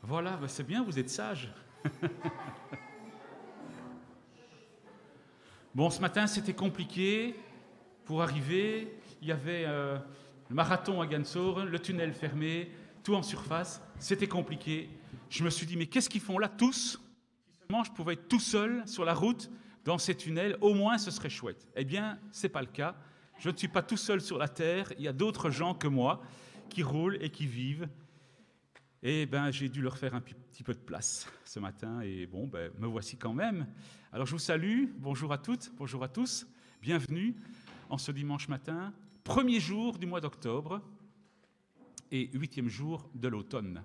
Voilà, ben c'est bien, vous êtes sages. Bon, ce matin, c'était compliqué pour arriver. Il y avait le marathon à Gansoren, le tunnel fermé, tout en surface. C'était compliqué. Je me suis dit, mais qu'est-ce qu'ils font là, tous? Si seulement je pouvais être tout seul sur la route, dans ces tunnels, au moins ce serait chouette. Eh bien, ce n'est pas le cas. Je ne suis pas tout seul sur la terre. Il y a d'autres gens que moi qui roulent et qui vivent. Et ben, j'ai dû leur faire un petit peu de place ce matin, et bon, ben, me voici quand même. Alors je vous salue, bonjour à toutes, bonjour à tous, bienvenue en ce dimanche matin, premier jour du mois d'octobre et 8e jour de l'automne.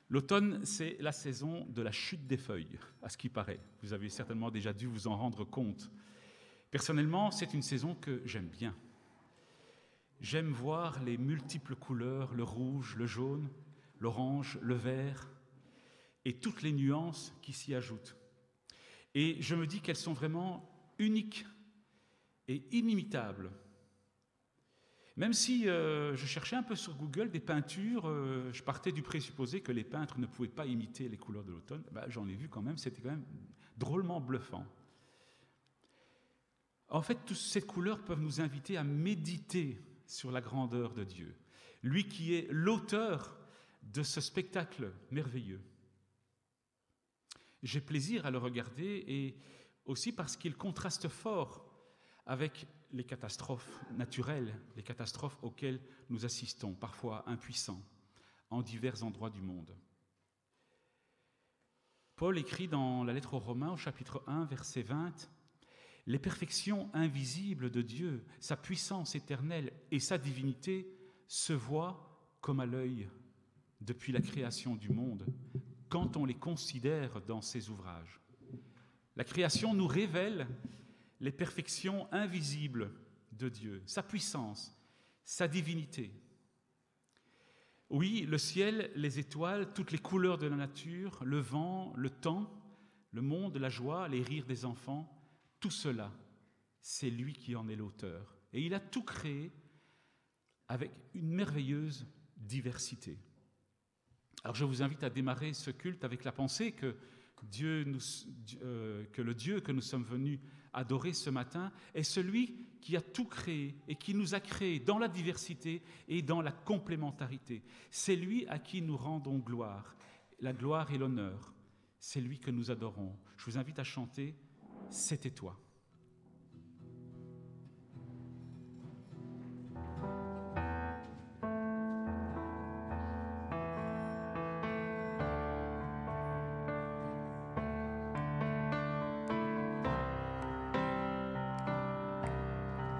L'automne, c'est la saison de la chute des feuilles, à ce qui paraît. Vous avez certainement déjà dû vous en rendre compte. Personnellement, c'est une saison que j'aime bien. J'aime voir les multiples couleurs, le rouge, le jaune, l'orange, le vert, et toutes les nuances qui s'y ajoutent. Et je me dis qu'elles sont vraiment uniques et inimitables. Même si je cherchais un peu sur Google des peintures, je partais du présupposé que les peintres ne pouvaient pas imiter les couleurs de l'automne. Ben, j'en ai vu quand même, c'était quand même drôlement bluffant. En fait, toutes ces couleurs peuvent nous inviter à méditer sur la grandeur de Dieu, lui qui est l'auteur de ce spectacle merveilleux. J'ai plaisir à le regarder et aussi parce qu'il contraste fort avec les catastrophes naturelles, les catastrophes auxquelles nous assistons, parfois impuissants, en divers endroits du monde. Paul écrit dans la lettre aux Romains, au chapitre 1, verset 20, « Les perfections invisibles de Dieu, sa puissance éternelle et sa divinité se voient comme à l'œil depuis la création du monde, quand on les considère dans ses ouvrages. » La création nous révèle les perfections invisibles de Dieu, sa puissance, sa divinité. Oui, le ciel, les étoiles, toutes les couleurs de la nature, le vent, le temps, le monde, la joie, les rires des enfants, tout cela, c'est lui qui en est l'auteur. Et il a tout créé avec une merveilleuse diversité. Alors je vous invite à démarrer ce culte avec la pensée que le Dieu que nous sommes venus adorer ce matin est celui qui a tout créé et qui nous a créés dans la diversité et dans la complémentarité. C'est lui à qui nous rendons gloire, la gloire et l'honneur. C'est lui que nous adorons. Je vous invite à chanter « C'était toi ».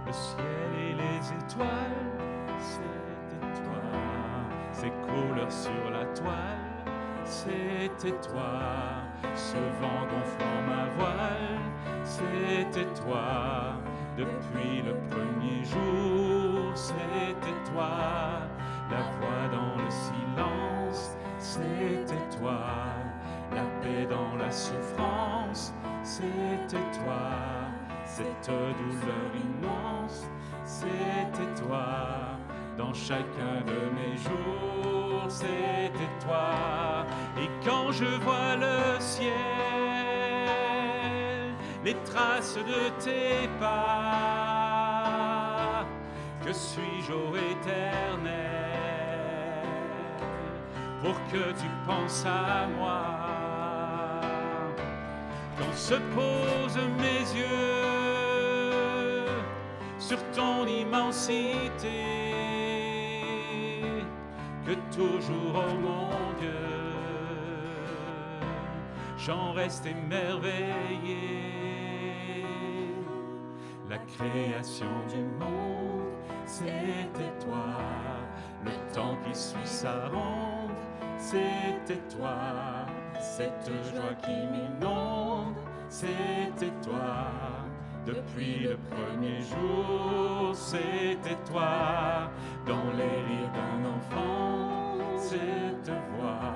Le ciel et les étoiles, c'était toi. Ces couleurs sur la toile, c'était toi. Ce vent gonflant ma voile, c'était toi. Depuis le premier jour, c'était toi. La voix dans le silence, c'était toi. La paix dans la souffrance, c'était toi. Cette douleur immense, c'était toi. Dans chacun de mes jours, c'était toi. Et quand je vois le ciel, les traces de tes pas, que suis-je ô Éternel, pour que tu penses à moi? Quand se posent mes yeux sur ton immensité, que toujours, oh mon Dieu, j'en reste émerveillé. La création du monde, c'était toi. Le temps qui suit sa ronde, c'était toi. Cette joie qui m'inonde, c'était toi. Depuis le premier jour, c'était toi. Dans les rires d'un enfant, c'est te voir.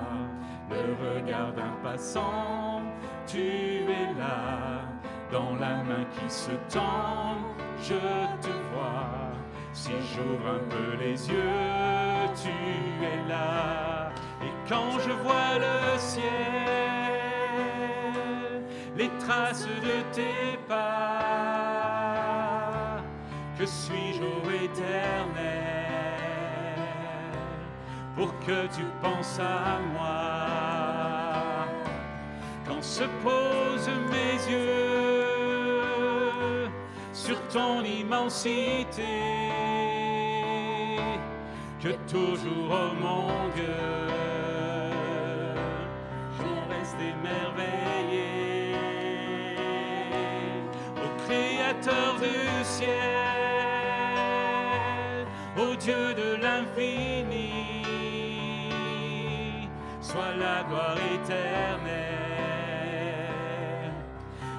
Le regard d'un passant, tu es là. Dans la main qui se tend, je te vois. Si j'ouvre un peu les yeux, tu es là. Et quand je vois le ciel, les traces de tes pas, que suis-je, ô Éternel, pour que tu penses à moi? Quand se posent mes yeux sur ton immensité, que toujours, oh mon Dieu, j'en reste émerveillé. Ô Créateur du ciel, ô Dieu de l'infini, sois la gloire éternelle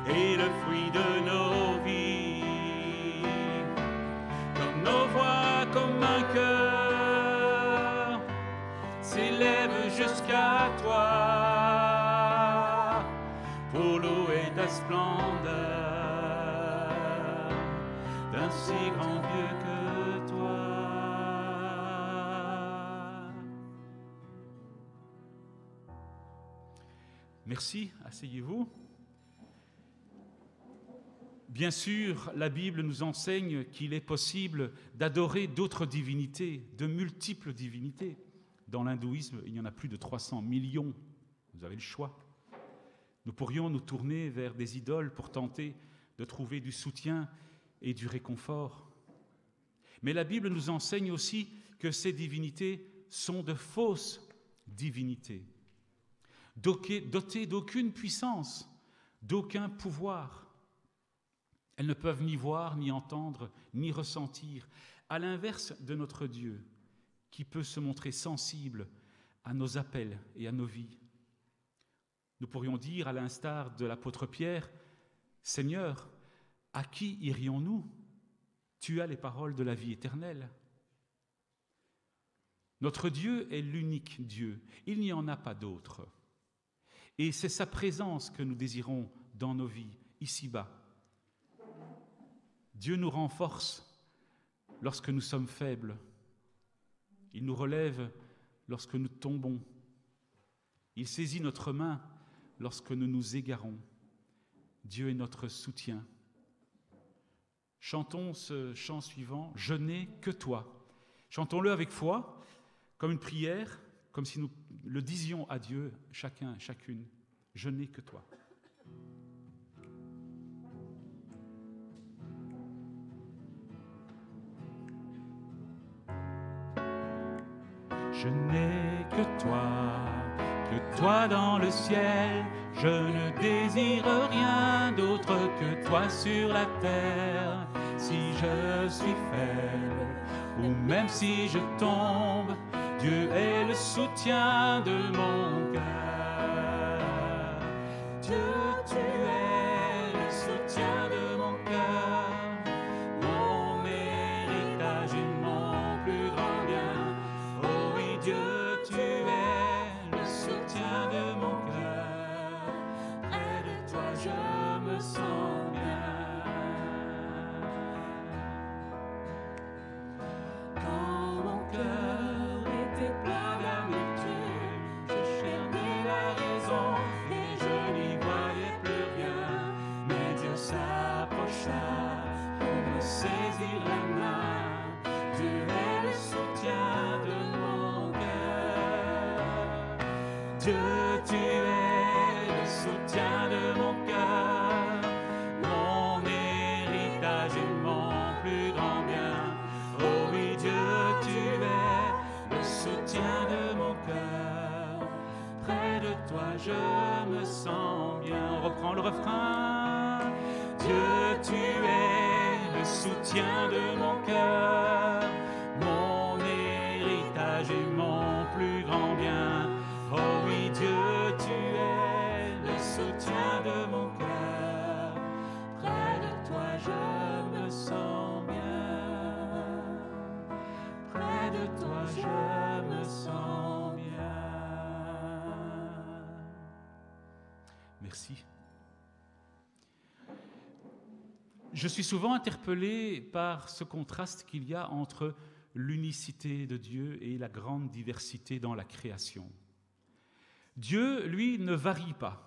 et le fruit de nos vies, comme nos voix, comme un cœur s'élève jusqu'à toi pour louer ta splendeur d'un si grand Dieu que toi. Merci, asseyez-vous. Bien sûr, la Bible nous enseigne qu'il est possible d'adorer d'autres divinités, de multiples divinités. Dans l'hindouisme, il y en a plus de 300 millions. Vous avez le choix. Nous pourrions nous tourner vers des idoles pour tenter de trouver du soutien et du réconfort. Mais la Bible nous enseigne aussi que ces divinités sont de fausses divinités, dotées d'aucune puissance, d'aucun pouvoir. Elles ne peuvent ni voir, ni entendre, ni ressentir, à l'inverse de notre Dieu, qui peut se montrer sensible à nos appels et à nos vies. Nous pourrions dire, à l'instar de l'apôtre Pierre, « Seigneur, à qui irions-nous? Tu as les paroles de la vie éternelle. » Notre Dieu est l'unique Dieu, il n'y en a pas d'autre. Et c'est sa présence que nous désirons dans nos vies, ici-bas. Dieu nous renforce lorsque nous sommes faibles. Il nous relève lorsque nous tombons. Il saisit notre main lorsque nous nous égarons. Dieu est notre soutien. Chantons ce chant suivant, « Je n'ai que toi ». Chantons-le avec foi, comme une prière, comme si nous le disions à Dieu, chacun, chacune. « Je n'ai que toi ». Je n'ai que toi dans le ciel, je ne désire rien d'autre que toi sur la terre. Si je suis faible, ou même si je tombe, Dieu est le soutien de mon cœur. Dieu, tu es le soutien de mon cœur, mon héritage et mon plus grand bien. Oh oui, Dieu, tu es le soutien de mon cœur. Près de toi, je me sens bien. Quand mon cœur était plein d'amertume, je cherchais la raison et je n'y voyais plus rien. Mais Dieu s'approcha pour me saisir la main. Dieu est le soutien de mon cœur. Dieu, tu es le soutien de mon cœur, mon héritage et mon plus grand bien. Oh oui, Dieu, tu es le soutien de mon cœur. Près de toi, je me sens bien. On reprend le refrain. Dieu, tu es le soutien de mon cœur, mon héritage et mon plus grand bien. Oh oui, Dieu, tu es le soutien de mon cœur. Près de toi, je me sens bien. Près de toi, je me sens bien. Merci. Je suis souvent interpellé par ce contraste qu'il y a entre l'unicité de Dieu et la grande diversité dans la création. Dieu, lui, ne varie pas.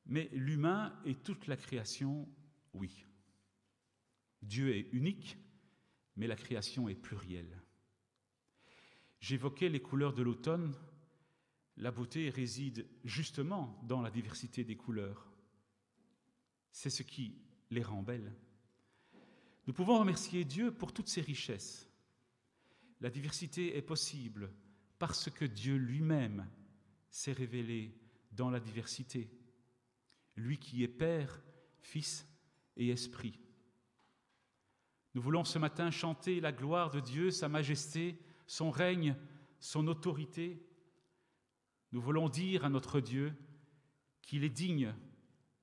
Mais l'humain et toute la création, oui. Dieu est unique, mais la création est plurielle. J'évoquais les couleurs de l'automne. La beauté réside justement dans la diversité des couleurs. C'est ce qui les rend belles. Nous pouvons remercier Dieu pour toutes ses richesses. La diversité est possible parce que Dieu lui-même s'est révélé dans la diversité. Lui qui est Père, Fils et Esprit. Nous voulons ce matin chanter la gloire de Dieu, sa majesté, son règne, son autorité. Nous voulons dire à notre Dieu qu'il est digne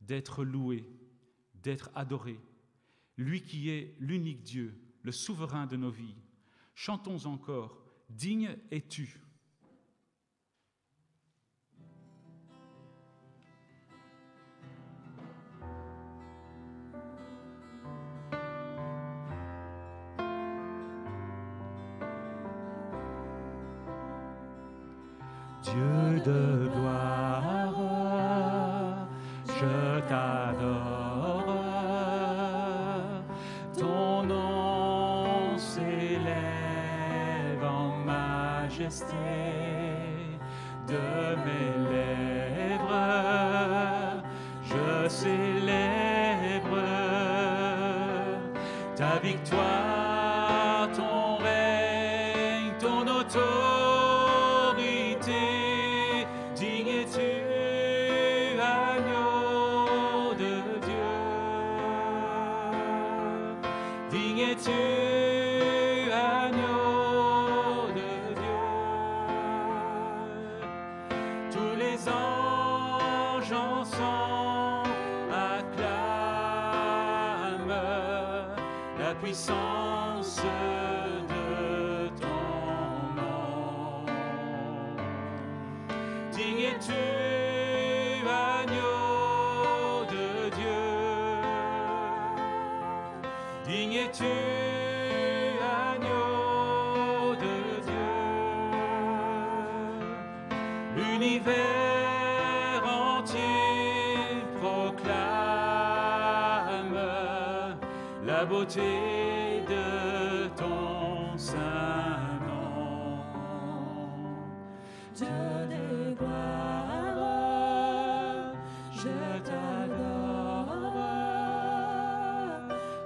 d'être loué, d'être adoré. Lui qui est l'unique Dieu, le souverain de nos vies. Chantons encore, digne es-tu. Dieu de gloire, je t'adore, ton nom s'élève en majesté de mes lèvres, je célèbre ta victoire, ton règne, ton autorité. Puissance de ton nom. Digne es-tu, agneau de Dieu. Digne es-tu, agneau de Dieu. L'univers entier proclame la beauté de ton saint nom. Dieu de gloire, je t'adore,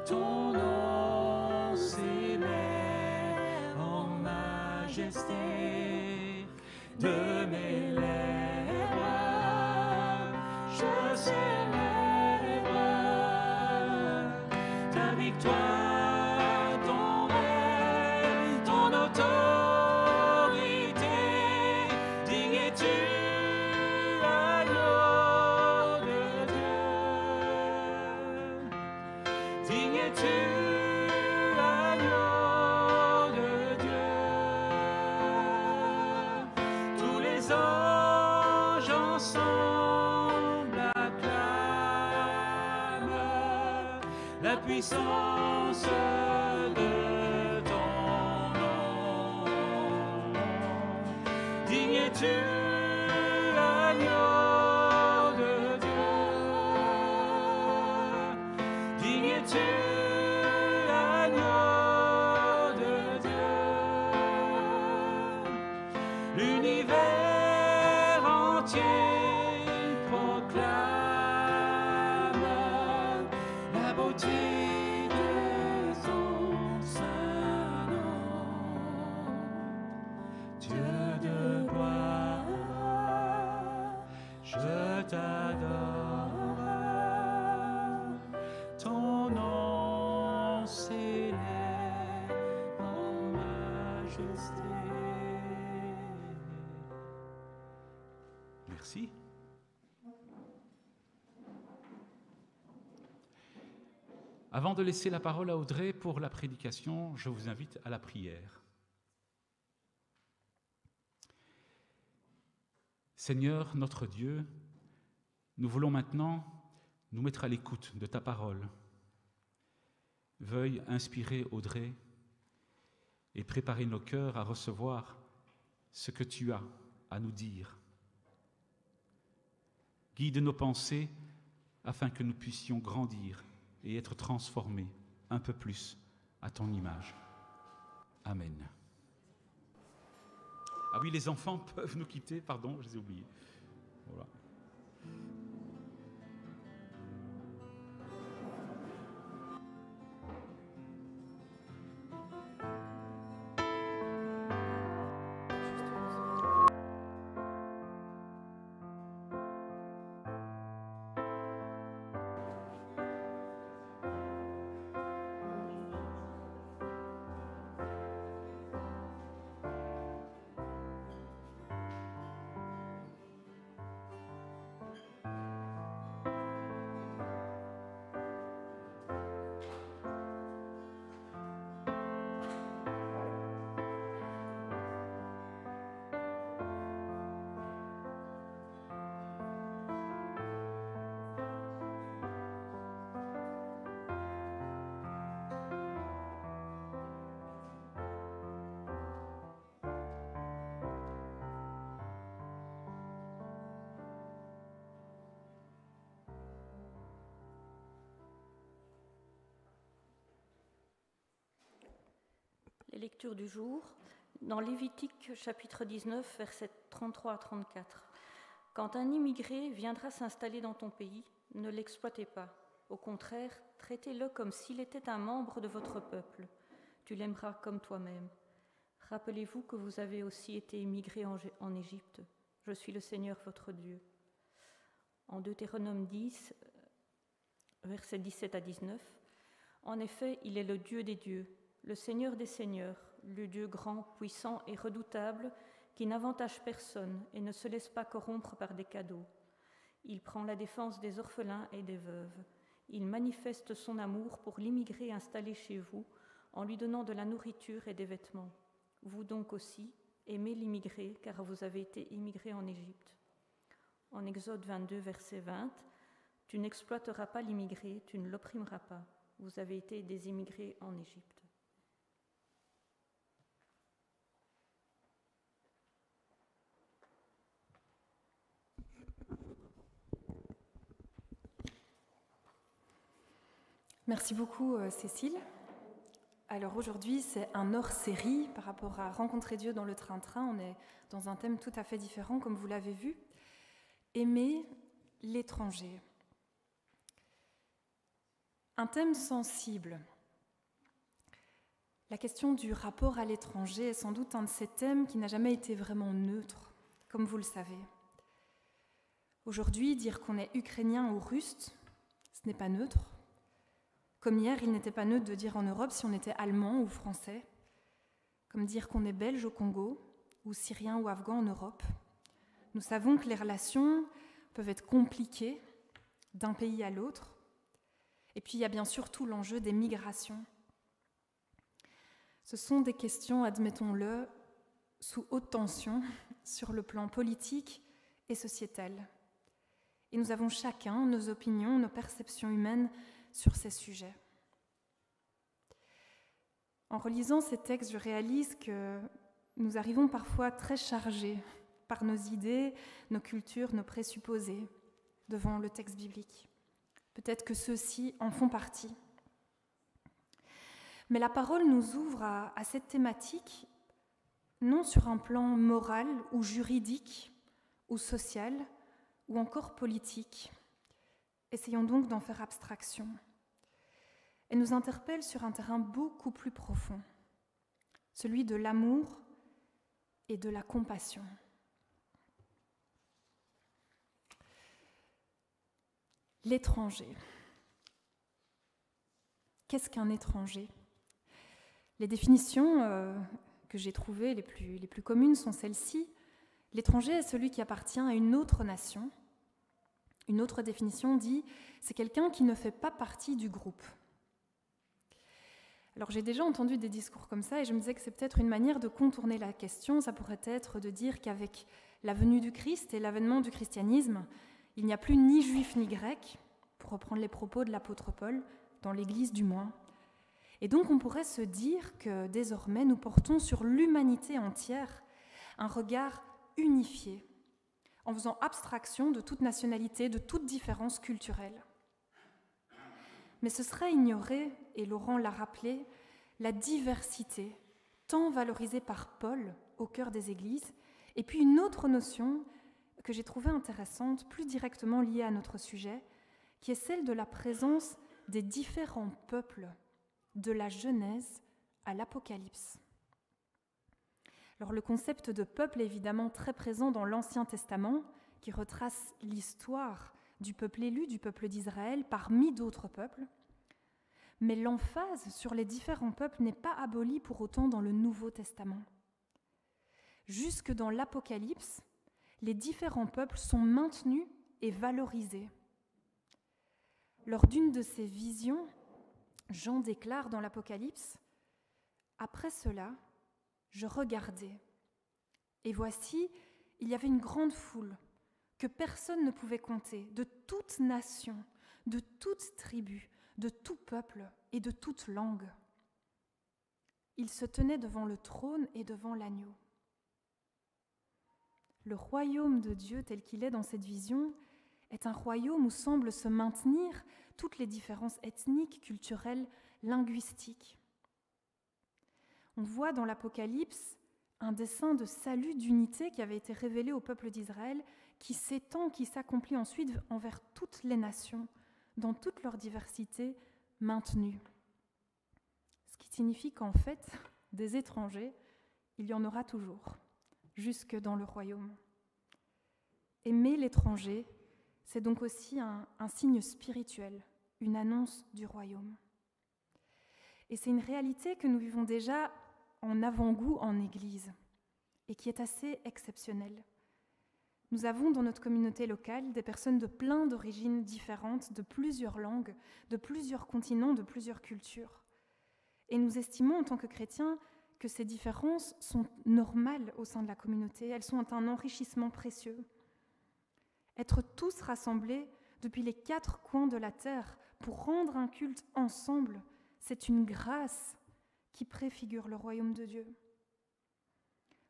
ton nom s'élève en majesté de mes lèvres, je célèbre ta victoire. Puissance de ton nom. Digne es-tu, agneau de Dieu. Digne es-tu, agneau de Dieu. L'univers entier proclame la beauté. Ton nom s'élève en majesté. Merci. Avant de laisser la parole à Audrey pour la prédication, je vous invite à la prière. Seigneur, notre Dieu, nous voulons maintenant nous mettre à l'écoute de ta parole. Veuille inspirer Audrey et préparer nos cœurs à recevoir ce que tu as à nous dire. Guide nos pensées afin que nous puissions grandir et être transformés un peu plus à ton image. Amen. Ah oui, les enfants peuvent nous quitter, pardon, je les ai oubliés. Voilà. Les lectures du jour, dans Lévitique chapitre 19, versets 33 à 34. Quand un immigré viendra s'installer dans ton pays, ne l'exploitez pas. Au contraire, traitez-le comme s'il était un membre de votre peuple. Tu l'aimeras comme toi-même. Rappelez-vous que vous avez aussi été immigrés en Égypte. Je suis le Seigneur votre Dieu. En Deutéronome 10, versets 17 à 19. En effet, il est le Dieu des dieux, le Seigneur des seigneurs, le Dieu grand, puissant et redoutable, qui n'avantage personne et ne se laisse pas corrompre par des cadeaux. Il prend la défense des orphelins et des veuves. Il manifeste son amour pour l'immigré installé chez vous, en lui donnant de la nourriture et des vêtements. Vous donc aussi, aimez l'immigré, car vous avez été immigrés en Égypte. En Exode 22, verset 20, « Tu n'exploiteras pas l'immigré, tu ne l'opprimeras pas. Vous avez été des immigrés en Égypte. » Merci beaucoup Cécile. Alors aujourd'hui c'est un hors-série par rapport à Rencontrer Dieu dans le train-train. On est dans un thème tout à fait différent comme vous l'avez vu. Aimer l'étranger. Un thème sensible. La question du rapport à l'étranger est sans doute un de ces thèmes qui n'a jamais été vraiment neutre, comme vous le savez. Aujourd'hui, dire qu'on est ukrainien ou russe, ce n'est pas neutre. Comme hier, il n'était pas neutre de dire en Europe si on était allemand ou français, comme dire qu'on est belge au Congo, ou syrien ou afghan en Europe. Nous savons que les relations peuvent être compliquées d'un pays à l'autre. Et puis il y a bien sûr tout l'enjeu des migrations. Ce sont des questions, admettons-le, sous haute tension sur le plan politique et sociétal. Et nous avons chacun nos opinions, nos perceptions humaines sur ces sujets. En relisant ces textes, je réalise que nous arrivons parfois très chargés par nos idées, nos cultures, nos présupposés devant le texte biblique. Peut-être que ceux-ci en font partie. Mais la parole nous ouvre à cette thématique, non sur un plan moral ou juridique ou social ou encore politique. Essayons donc d'en faire abstraction. Elle nous interpelle sur un terrain beaucoup plus profond, celui de l'amour et de la compassion. L'étranger. Qu'est-ce qu'un étranger ? Les définitions que j'ai trouvées les plus communes sont celles-ci. L'étranger est celui qui appartient à une autre nation. Une autre définition dit « c'est quelqu'un qui ne fait pas partie du groupe ». Alors j'ai déjà entendu des discours comme ça et je me disais que c'est peut-être une manière de contourner la question. Ça pourrait être de dire qu'avec la venue du Christ et l'avènement du christianisme, il n'y a plus ni juif ni grec, pour reprendre les propos de l'apôtre Paul, dans l'Église du moins. Et donc on pourrait se dire que désormais nous portons sur l'humanité entière un regard unifié, en faisant abstraction de toute nationalité, de toute différence culturelle. Mais ce serait ignorer, et Laurent l'a rappelé, la diversité, tant valorisée par Paul au cœur des églises, et puis une autre notion que j'ai trouvée intéressante, plus directement liée à notre sujet, qui est celle de la présence des différents peuples de la Genèse à l'Apocalypse. Alors le concept de peuple est évidemment très présent dans l'Ancien Testament, qui retrace l'histoire du peuple élu, du peuple d'Israël, parmi d'autres peuples. Mais l'emphase sur les différents peuples n'est pas abolie pour autant dans le Nouveau Testament. Jusque dans l'Apocalypse, les différents peuples sont maintenus et valorisés. Lors d'une de ses visions, Jean déclare dans l'Apocalypse « Après cela, je regardais, et voici, il y avait une grande foule que personne ne pouvait compter, de toute nation, de toute tribu, de tout peuple et de toute langue. Ils se tenaient devant le trône et devant l'agneau. Le royaume de Dieu tel qu'il est dans cette vision est un royaume où semblent se maintenir toutes les différences ethniques, culturelles, linguistiques. On voit dans l'Apocalypse un dessein de salut, d'unité qui avait été révélé au peuple d'Israël, qui s'étend, qui s'accomplit ensuite envers toutes les nations, dans toute leur diversité maintenue. Ce qui signifie qu'en fait, des étrangers, il y en aura toujours, jusque dans le royaume. Aimer l'étranger, c'est donc aussi un signe spirituel, une annonce du royaume. Et c'est une réalité que nous vivons déjà en avant-goût en Église, et qui est assez exceptionnelle. Nous avons dans notre communauté locale des personnes de plein d'origines différentes, de plusieurs langues, de plusieurs continents, de plusieurs cultures. Et nous estimons en tant que chrétiens que ces différences sont normales au sein de la communauté, elles sont un enrichissement précieux. Être tous rassemblés depuis les 4 coins de la terre pour rendre un culte ensemble, c'est une grâce qui préfigure le royaume de Dieu.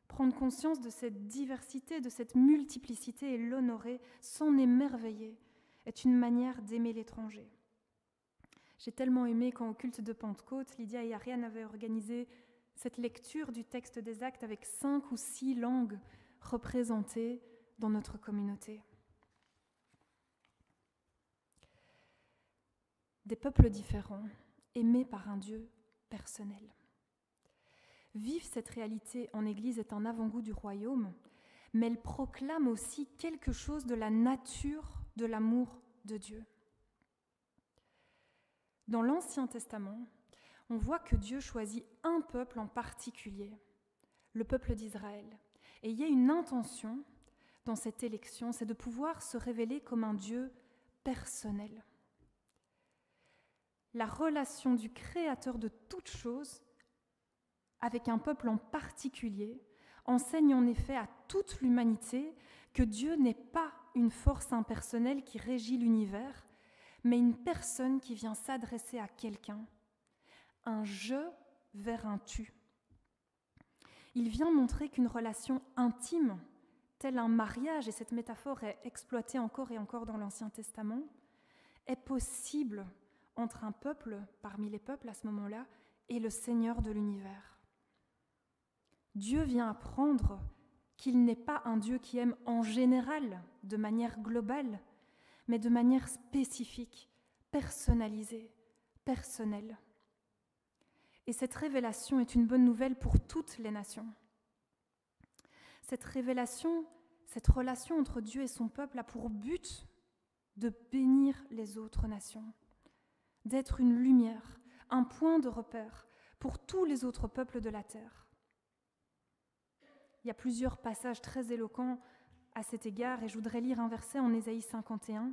Prendre conscience de cette diversité, de cette multiplicité et l'honorer, s'en émerveiller, est une manière d'aimer l'étranger. J'ai tellement aimé quand au culte de Pentecôte, Lydia et Ariane avaient organisé cette lecture du texte des Actes avec 5 ou 6 langues représentées dans notre communauté. Des peuples différents, aimés par un Dieu personnel. Vivre cette réalité en Église est un avant-goût du royaume, mais elle proclame aussi quelque chose de la nature de l'amour de Dieu. Dans l'Ancien Testament, on voit que Dieu choisit un peuple en particulier, le peuple d'Israël. Et il y a une intention dans cette élection, c'est de pouvoir se révéler comme un Dieu personnel. La relation du Créateur de toutes choses avec un peuple en particulier enseigne en effet à toute l'humanité que Dieu n'est pas une force impersonnelle qui régit l'univers, mais une personne qui vient s'adresser à quelqu'un, un je vers un tu. Il vient montrer qu'une relation intime, telle un mariage, et cette métaphore est exploitée encore et encore dans l'Ancien Testament, est possible entre un peuple, parmi les peuples à ce moment-là, et le Seigneur de l'univers. Dieu vient apprendre qu'il n'est pas un Dieu qui aime en général, de manière globale, mais de manière spécifique, personnalisée, personnelle. Et cette révélation est une bonne nouvelle pour toutes les nations. Cette révélation, cette relation entre Dieu et son peuple a pour but de bénir les autres nations, d'être une lumière, un point de repère pour tous les autres peuples de la terre. Il y a plusieurs passages très éloquents à cet égard, et je voudrais lire un verset en Ésaïe 51.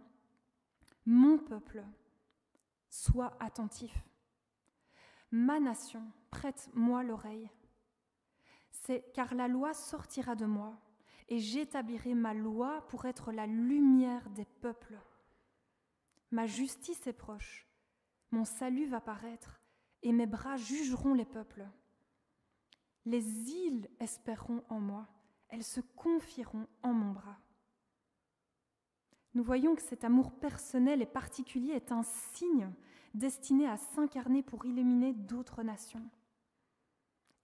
« Mon peuple, sois attentif. Ma nation, prête-moi l'oreille. C'est car la loi sortira de moi, et j'établirai ma loi pour être la lumière des peuples. Ma justice est proche, mon salut va paraître, et mes bras jugeront les peuples. Les îles espéreront en moi, elles se confieront en mon bras. nous voyons que cet amour personnel et particulier est un signe destiné à s'incarner pour illuminer d'autres nations.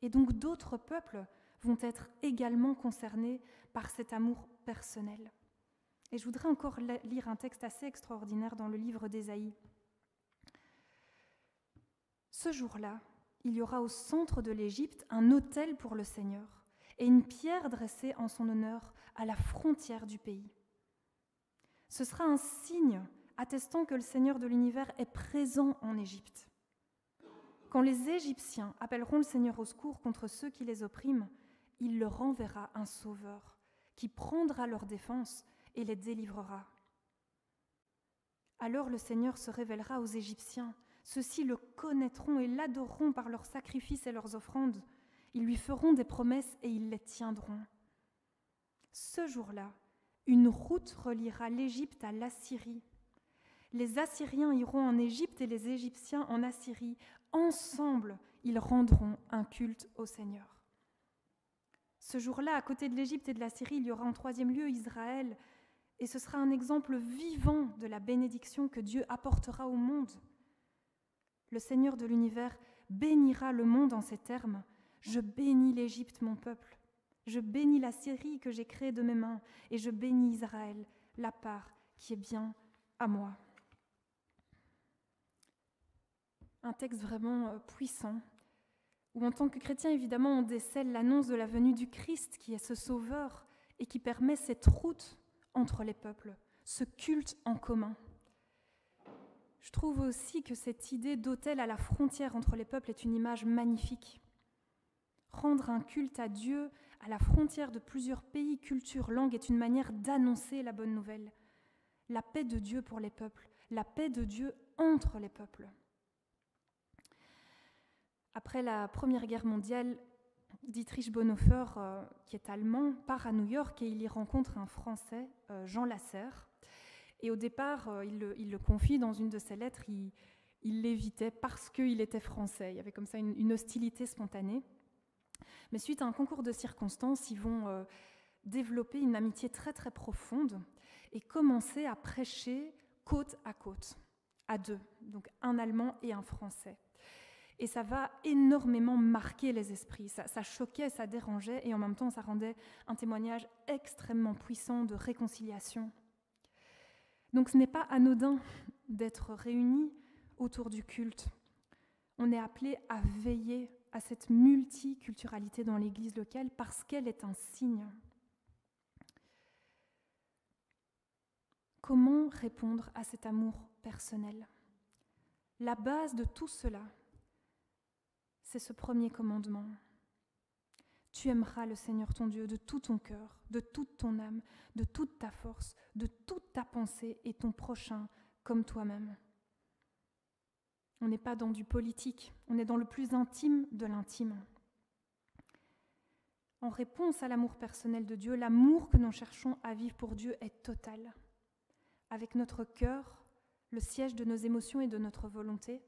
Et donc d'autres peuples vont être également concernés par cet amour personnel. Et je voudrais encore lire un texte assez extraordinaire dans le livre d'Ésaïe. Ce jour-là, il y aura au centre de l'Égypte un autel pour le Seigneur et une pierre dressée en son honneur à la frontière du pays. Ce sera un signe attestant que le Seigneur de l'univers est présent en Égypte. Quand les Égyptiens appelleront le Seigneur au secours contre ceux qui les oppriment, il leur enverra un sauveur qui prendra leur défense et les délivrera. Alors le Seigneur se révélera aux Égyptiens. Ceux-ci le connaîtront et l'adoreront par leurs sacrifices et leurs offrandes. Ils lui feront des promesses et ils les tiendront. Ce jour-là, une route reliera l'Égypte à l'Assyrie. Les Assyriens iront en Égypte et les Égyptiens en Assyrie. Ensemble, ils rendront un culte au Seigneur. Ce jour-là, à côté de l'Égypte et de l'Assyrie, il y aura en troisième lieu Israël, et ce sera un exemple vivant de la bénédiction que Dieu apportera au monde. Le Seigneur de l'univers bénira le monde en ces termes. Je bénis l'Égypte, mon peuple. Je bénis la Syrie que j'ai créée de mes mains, et je bénis Israël, la part qui est bien à moi. Un texte vraiment puissant, où en tant que chrétien, évidemment, on décèle l'annonce de la venue du Christ, qui est ce sauveur, et qui permet cette route entre les peuples, ce culte en commun. Je trouve aussi que cette idée d'autel à la frontière entre les peuples est une image magnifique. Rendre un culte à Dieu à la frontière de plusieurs pays, cultures, langues est une manière d'annoncer la bonne nouvelle. La paix de Dieu pour les peuples, la paix de Dieu entre les peuples. Après la Première Guerre mondiale, Dietrich Bonhoeffer, qui est allemand, part à New York et il y rencontre un Français, Jean Lasserre. Et au départ, il le confie dans une de ses lettres, il l'évitait parce qu'il était français. Il y avait comme ça une hostilité spontanée. Mais suite à un concours de circonstances, ils vont développer une amitié très très profonde et commencer à prêcher côte à côte, à deux, donc un Allemand et un Français. Et ça va énormément marquer les esprits, ça choquait, ça dérangeait, et en même temps ça rendait un témoignage extrêmement puissant de réconciliation. Donc ce n'est pas anodin d'être réunis autour du culte. On est appelé à veiller à cette multiculturalité dans l'Église locale parce qu'elle est un signe. Comment répondre à cet amour personnel ? La base de tout cela, c'est ce premier commandement. Tu aimeras le Seigneur ton Dieu de tout ton cœur, de toute ton âme, de toute ta force, de toute ta pensée et ton prochain comme toi-même. On n'est pas dans du politique, on est dans le plus intime de l'intime. En réponse à l'amour personnel de Dieu, l'amour que nous cherchons à vivre pour Dieu est total. Avec notre cœur, le siège de nos émotions et de notre volonté,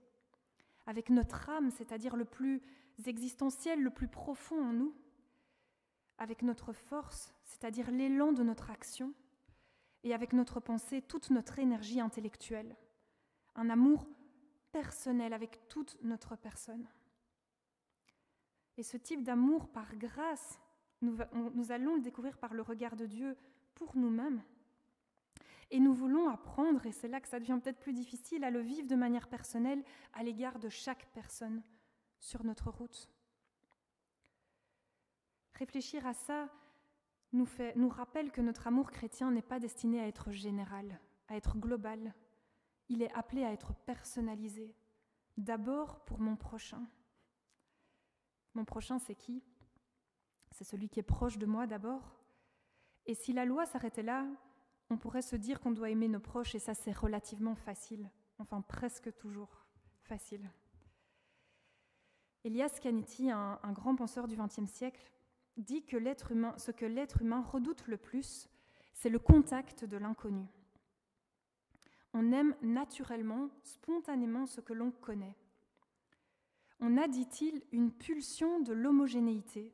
avec notre âme, c'est-à-dire le plus existentiel, le plus profond en nous, avec notre force, c'est-à-dire l'élan de notre action, et avec notre pensée, toute notre énergie intellectuelle. Un amour personnel avec toute notre personne. Et ce type d'amour, par grâce, nous allons le découvrir par le regard de Dieu pour nous-mêmes. Et nous voulons apprendre, et c'est là que ça devient peut-être plus difficile, à le vivre de manière personnelle à l'égard de chaque personne sur notre route. Réfléchir à ça nous rappelle que notre amour chrétien n'est pas destiné à être général, à être global. Il est appelé à être personnalisé. D'abord pour mon prochain. Mon prochain, c'est qui ? C'est celui qui est proche de moi d'abord. Et si la loi s'arrêtait là, on pourrait se dire qu'on doit aimer nos proches, et ça c'est relativement facile, enfin presque toujours facile. Elias Canetti, un grand penseur du XXe siècle, dit que ce que l'être humain redoute le plus, c'est le contact de l'inconnu. On aime naturellement, spontanément ce que l'on connaît. On a, dit-il, une pulsion de l'homogénéité.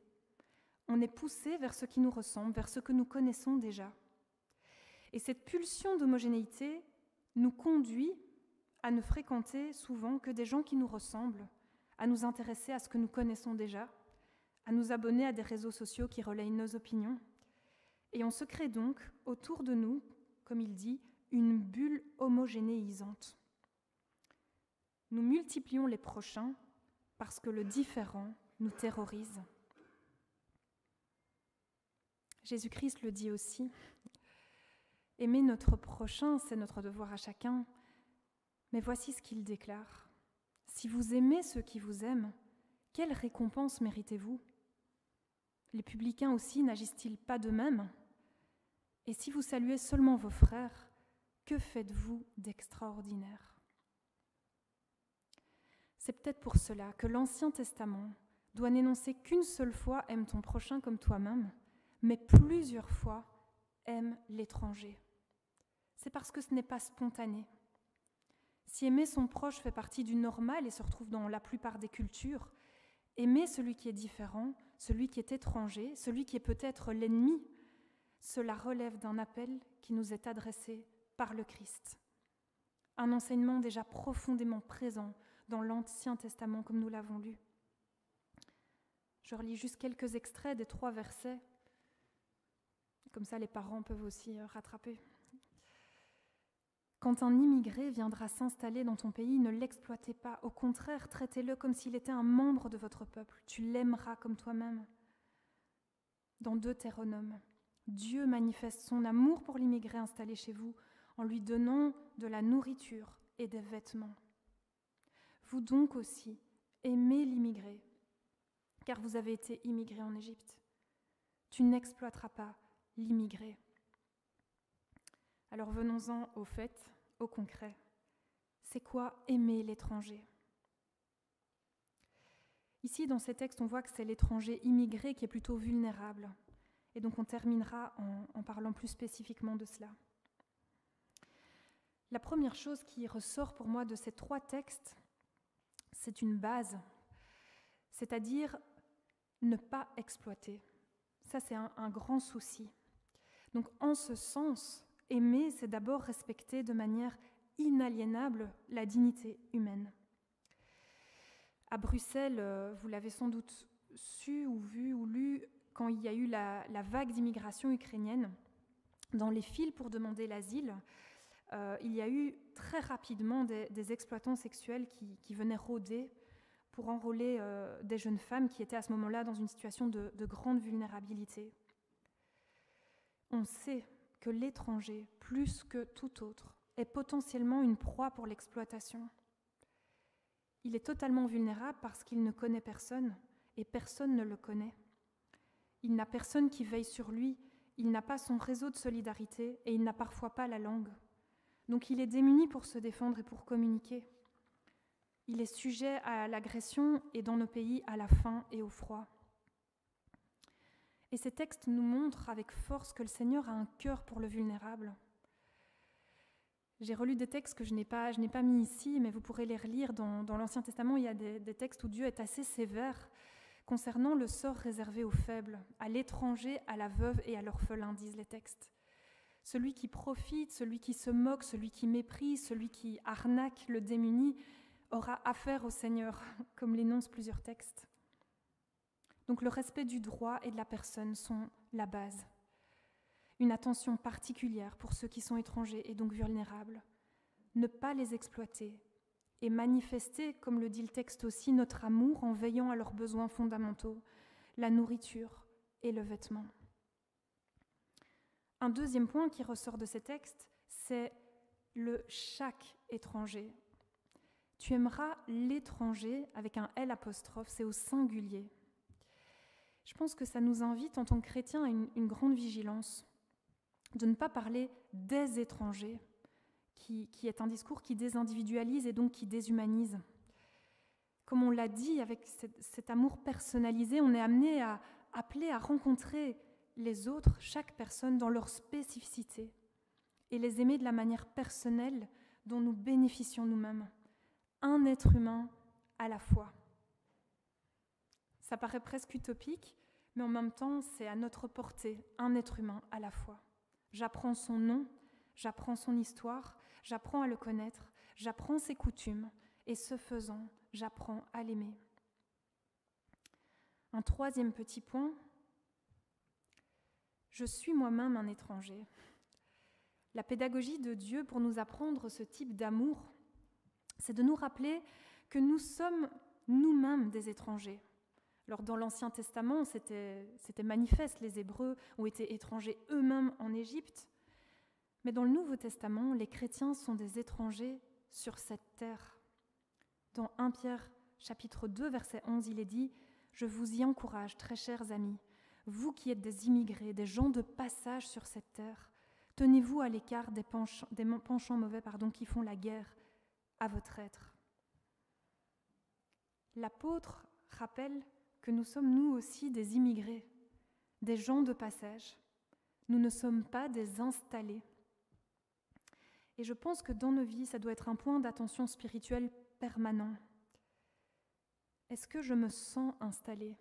On est poussé vers ce qui nous ressemble, vers ce que nous connaissons déjà. Et cette pulsion d'homogénéité nous conduit à ne fréquenter souvent que des gens qui nous ressemblent, à nous intéresser à ce que nous connaissons déjà, à nous abonner à des réseaux sociaux qui relayent nos opinions. Et on se crée donc autour de nous, comme il dit, une bulle homogénéisante. Nous multiplions les prochains parce que le différent nous terrorise. Jésus-Christ le dit aussi. Aimer notre prochain, c'est notre devoir à chacun. Mais voici ce qu'il déclare. Si vous aimez ceux qui vous aiment, quelle récompense méritez-vous ? Les publicains aussi n'agissent-ils pas de même ? Et si vous saluez seulement vos frères, que faites-vous d'extraordinaire ? C'est peut-être pour cela que l'Ancien Testament doit n'énoncer qu'une seule fois « aime ton prochain comme toi-même », mais plusieurs fois « aime l'étranger ». C'est parce que ce n'est pas spontané. Si aimer son proche fait partie du normal et se retrouve dans la plupart des cultures, aimer celui qui est différent, celui qui est étranger, celui qui est peut-être l'ennemi, cela relève d'un appel qui nous est adressé par le Christ. Un enseignement déjà profondément présent dans l'Ancien Testament, comme nous l'avons lu. Je relis juste quelques extraits des 3 versets. Comme ça, les parents peuvent aussi rattraper. Quand un immigré viendra s'installer dans ton pays, ne l'exploitez pas. Au contraire, traitez-le comme s'il était un membre de votre peuple. Tu l'aimeras comme toi-même. Dans Deutéronome, Dieu manifeste son amour pour l'immigré installé chez vous en lui donnant de la nourriture et des vêtements. Vous donc aussi, aimez l'immigré, car vous avez été immigré en Égypte. Tu n'exploiteras pas l'immigré. Alors venons-en au fait, au concret. C'est quoi aimer l'étranger ? Ici, dans ces textes, on voit que c'est l'étranger immigré qui est plutôt vulnérable. Et donc on terminera en parlant plus spécifiquement de cela. La première chose qui ressort pour moi de ces 3 textes, c'est une base, c'est-à-dire ne pas exploiter. Ça, c'est un grand souci. Donc en ce sens, aimer, c'est d'abord respecter de manière inaliénable la dignité humaine. À Bruxelles, vous l'avez sans doute su ou vu ou lu, quand il y a eu la vague d'immigration ukrainienne, dans les files pour demander l'asile, il y a eu très rapidement des exploitants sexuels qui venaient rôder pour enrôler des jeunes femmes qui étaient à ce moment-là dans une situation de grande vulnérabilité. On sait que l'étranger, plus que tout autre, est potentiellement une proie pour l'exploitation. Il est totalement vulnérable parce qu'il ne connaît personne et personne ne le connaît. Il n'a personne qui veille sur lui, il n'a pas son réseau de solidarité et il n'a parfois pas la langue. Donc il est démuni pour se défendre et pour communiquer. Il est sujet à l'agression et dans nos pays à la faim et au froid. Et ces textes nous montrent avec force que le Seigneur a un cœur pour le vulnérable. J'ai relu des textes que je n'ai pas mis ici, mais vous pourrez les relire. Dans l'Ancien Testament, il y a des textes où Dieu est assez sévère concernant le sort réservé aux faibles, à l'étranger, à la veuve et à l'orphelin, disent les textes. Celui qui profite, celui qui se moque, celui qui méprise, celui qui arnaque le démuni aura affaire au Seigneur, comme l'énoncent plusieurs textes. Donc le respect du droit et de la personne sont la base. Une attention particulière pour ceux qui sont étrangers et donc vulnérables. Ne pas les exploiter et manifester, comme le dit le texte aussi, notre amour en veillant à leurs besoins fondamentaux, la nourriture et le vêtement. Un deuxième point qui ressort de ces textes, c'est le « chaque étranger ». Tu aimeras l'étranger avec un L apostrophe, c'est au singulier. Je pense que ça nous invite en tant que chrétiens à une grande vigilance, de ne pas parler des étrangers, qui est un discours qui désindividualise et donc qui déshumanise. Comme on l'a dit, avec cet amour personnalisé, on est appelé à rencontrer les autres, chaque personne dans leur spécificité, et les aimer de la manière personnelle dont nous bénéficions nous-mêmes. Un être humain à la fois. Ça paraît presque utopique, mais en même temps, c'est à notre portée, un être humain à la fois. J'apprends son nom, j'apprends son histoire, j'apprends à le connaître, j'apprends ses coutumes, et ce faisant, j'apprends à l'aimer. Un troisième petit point, je suis moi-même un étranger. La pédagogie de Dieu pour nous apprendre ce type d'amour, c'est de nous rappeler que nous sommes nous-mêmes des étrangers. Alors dans l'Ancien Testament, c'était manifeste, les Hébreux ont été étrangers eux-mêmes en Égypte, mais dans le Nouveau Testament, les chrétiens sont des étrangers sur cette terre. Dans 1 Pierre chapitre 2, verset 11, il est dit « Je vous y encourage, très chers amis, vous qui êtes des immigrés, des gens de passage sur cette terre, tenez-vous à l'écart des penchants mauvais qui font la guerre à votre être. » L'apôtre rappelle que nous sommes nous aussi des immigrés, des gens de passage. Nous ne sommes pas des installés. Et je pense que dans nos vies, ça doit être un point d'attention spirituelle permanent. Est-ce que je me sens installée ?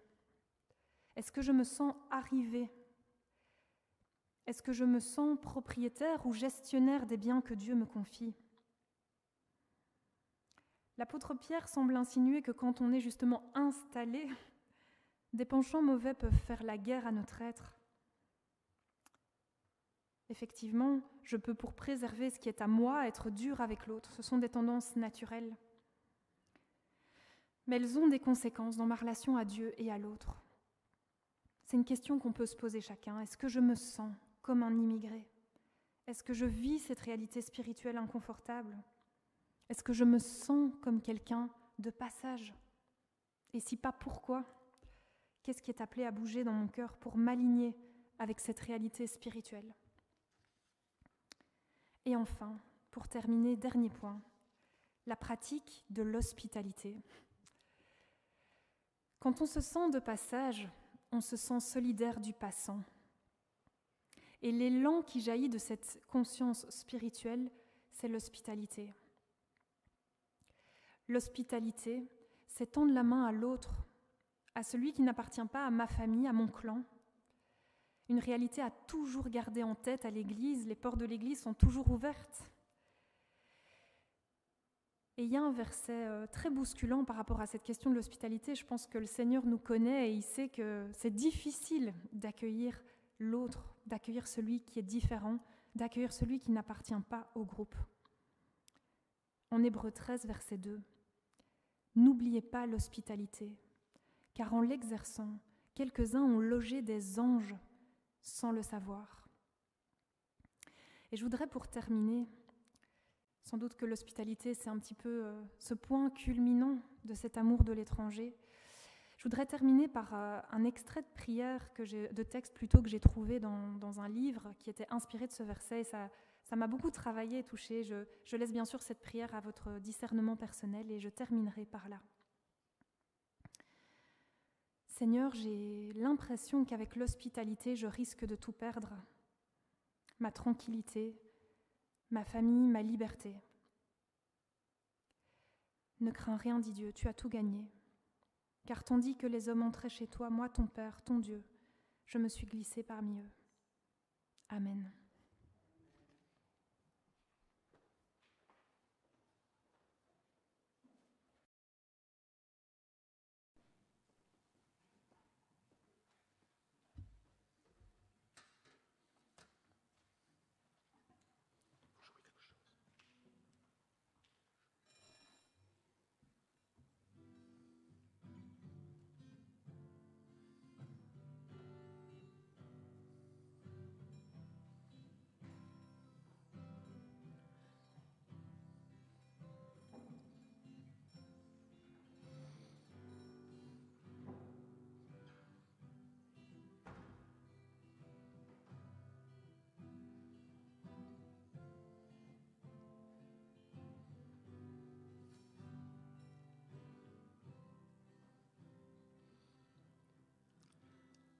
Est-ce que je me sens arrivée ? Est-ce que je me sens propriétaire ou gestionnaire des biens que Dieu me confie ? L'apôtre Pierre semble insinuer que quand on est justement installé, des penchants mauvais peuvent faire la guerre à notre être. Effectivement, je peux, pour préserver ce qui est à moi, être dur avec l'autre. Ce sont des tendances naturelles. Mais elles ont des conséquences dans ma relation à Dieu et à l'autre. C'est une question qu'on peut se poser chacun. Est-ce que je me sens comme un immigré ? Est-ce que je vis cette réalité spirituelle inconfortable ? Est-ce que je me sens comme quelqu'un de passage ? Et si pas, pourquoi ? Qu'est-ce qui est appelé à bouger dans mon cœur pour m'aligner avec cette réalité spirituelle ? Et enfin, pour terminer, dernier point, la pratique de l'hospitalité. Quand on se sent de passage, on se sent solidaire du passant. Et l'élan qui jaillit de cette conscience spirituelle, c'est l'hospitalité. L'hospitalité, c'est tendre la main à l'autre, à celui qui n'appartient pas à ma famille, à mon clan. Une réalité à toujours garder en tête à l'Église. Les portes de l'Église sont toujours ouvertes. Et il y a un verset très bousculant par rapport à cette question de l'hospitalité. Je pense que le Seigneur nous connaît et il sait que c'est difficile d'accueillir l'autre, d'accueillir celui qui est différent, d'accueillir celui qui n'appartient pas au groupe. En Hébreux 13, verset 2, « N'oubliez pas l'hospitalité, car en l'exerçant, quelques-uns ont logé des anges sans le savoir. » Et je voudrais pour terminer, sans doute que l'hospitalité, c'est un petit peu ce point culminant de cet amour de l'étranger. Je voudrais terminer par un extrait de prière, de texte plutôt, que j'ai trouvé dans un livre qui était inspiré de ce verset. Ça m'a beaucoup travaillé et touché. Je laisse bien sûr cette prière à votre discernement personnel et je terminerai par là. Seigneur, j'ai l'impression qu'avec l'hospitalité, je risque de tout perdre. Ma tranquillité, ma famille, ma liberté. Ne crains rien, dit Dieu, tu as tout gagné. Car tandis que les hommes entraient chez toi, moi, ton Père, ton Dieu, je me suis glissée parmi eux. Amen.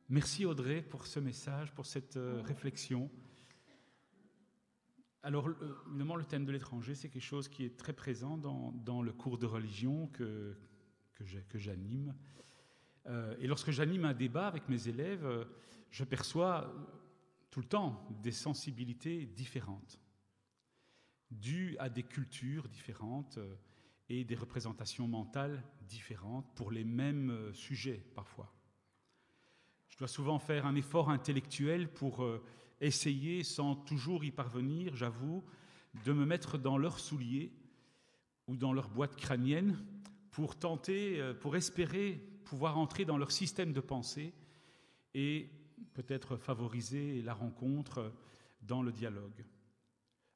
Merci Audrey pour ce message, pour cette réflexion. Alors, évidemment, le thème de l'étranger, c'est quelque chose qui est très présent dans le cours de religion que j'anime. Et lorsque j'anime un débat avec mes élèves, je perçois tout le temps des sensibilités différentes. dû à des cultures différentes et des représentations mentales différentes pour les mêmes sujets parfois. Je dois souvent faire un effort intellectuel pour essayer, sans toujours y parvenir, j'avoue, de me mettre dans leurs souliers ou dans leur boîte crânienne pour tenter, pour espérer pouvoir entrer dans leur système de pensée et peut-être favoriser la rencontre dans le dialogue.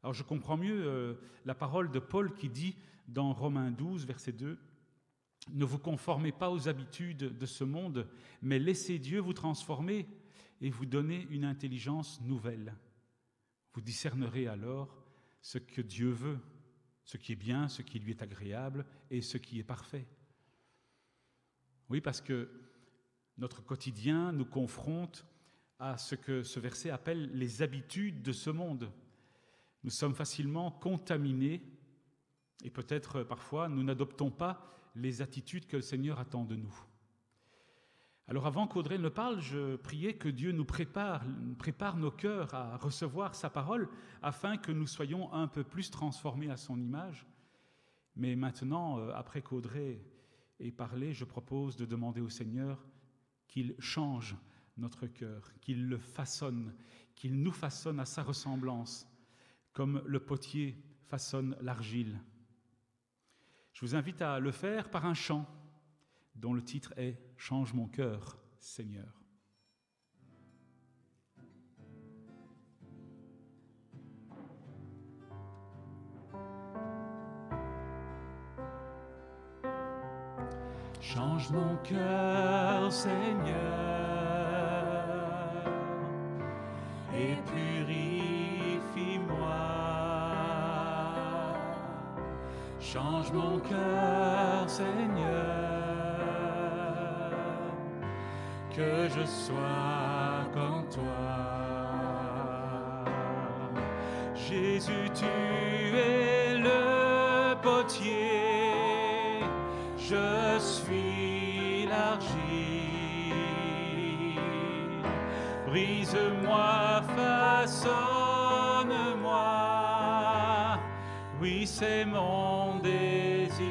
Alors je comprends mieux la parole de Paul qui dit dans Romains 12, verset 2, « Ne vous conformez pas aux habitudes de ce monde, mais laissez Dieu vous transformer et vous donner une intelligence nouvelle. Vous discernerez alors ce que Dieu veut, ce qui est bien, ce qui lui est agréable et ce qui est parfait. » Oui, parce que notre quotidien nous confronte à ce que ce verset appelle les habitudes de ce monde. Nous sommes facilement contaminés et peut-être parfois nous n'adoptons pas les attitudes que le Seigneur attend de nous. Alors avant qu'Audrey ne parle, je priais que Dieu nous prépare nos cœurs à recevoir sa parole afin que nous soyons un peu plus transformés à son image. Mais maintenant, après qu'Audrey ait parlé, je propose de demander au Seigneur qu'il change notre cœur, qu'il le façonne, qu'il nous façonne à sa ressemblance, comme le potier façonne l'argile. Je vous invite à le faire par un chant dont le titre est « Change mon cœur, Seigneur ». Change mon cœur, Seigneur, et purifie-moi. Change mon cœur, Seigneur, que je sois comme toi. Jésus, tu es le potier, je suis l'argile. Brise-moi, façonne-moi, oui, c'est mon désir.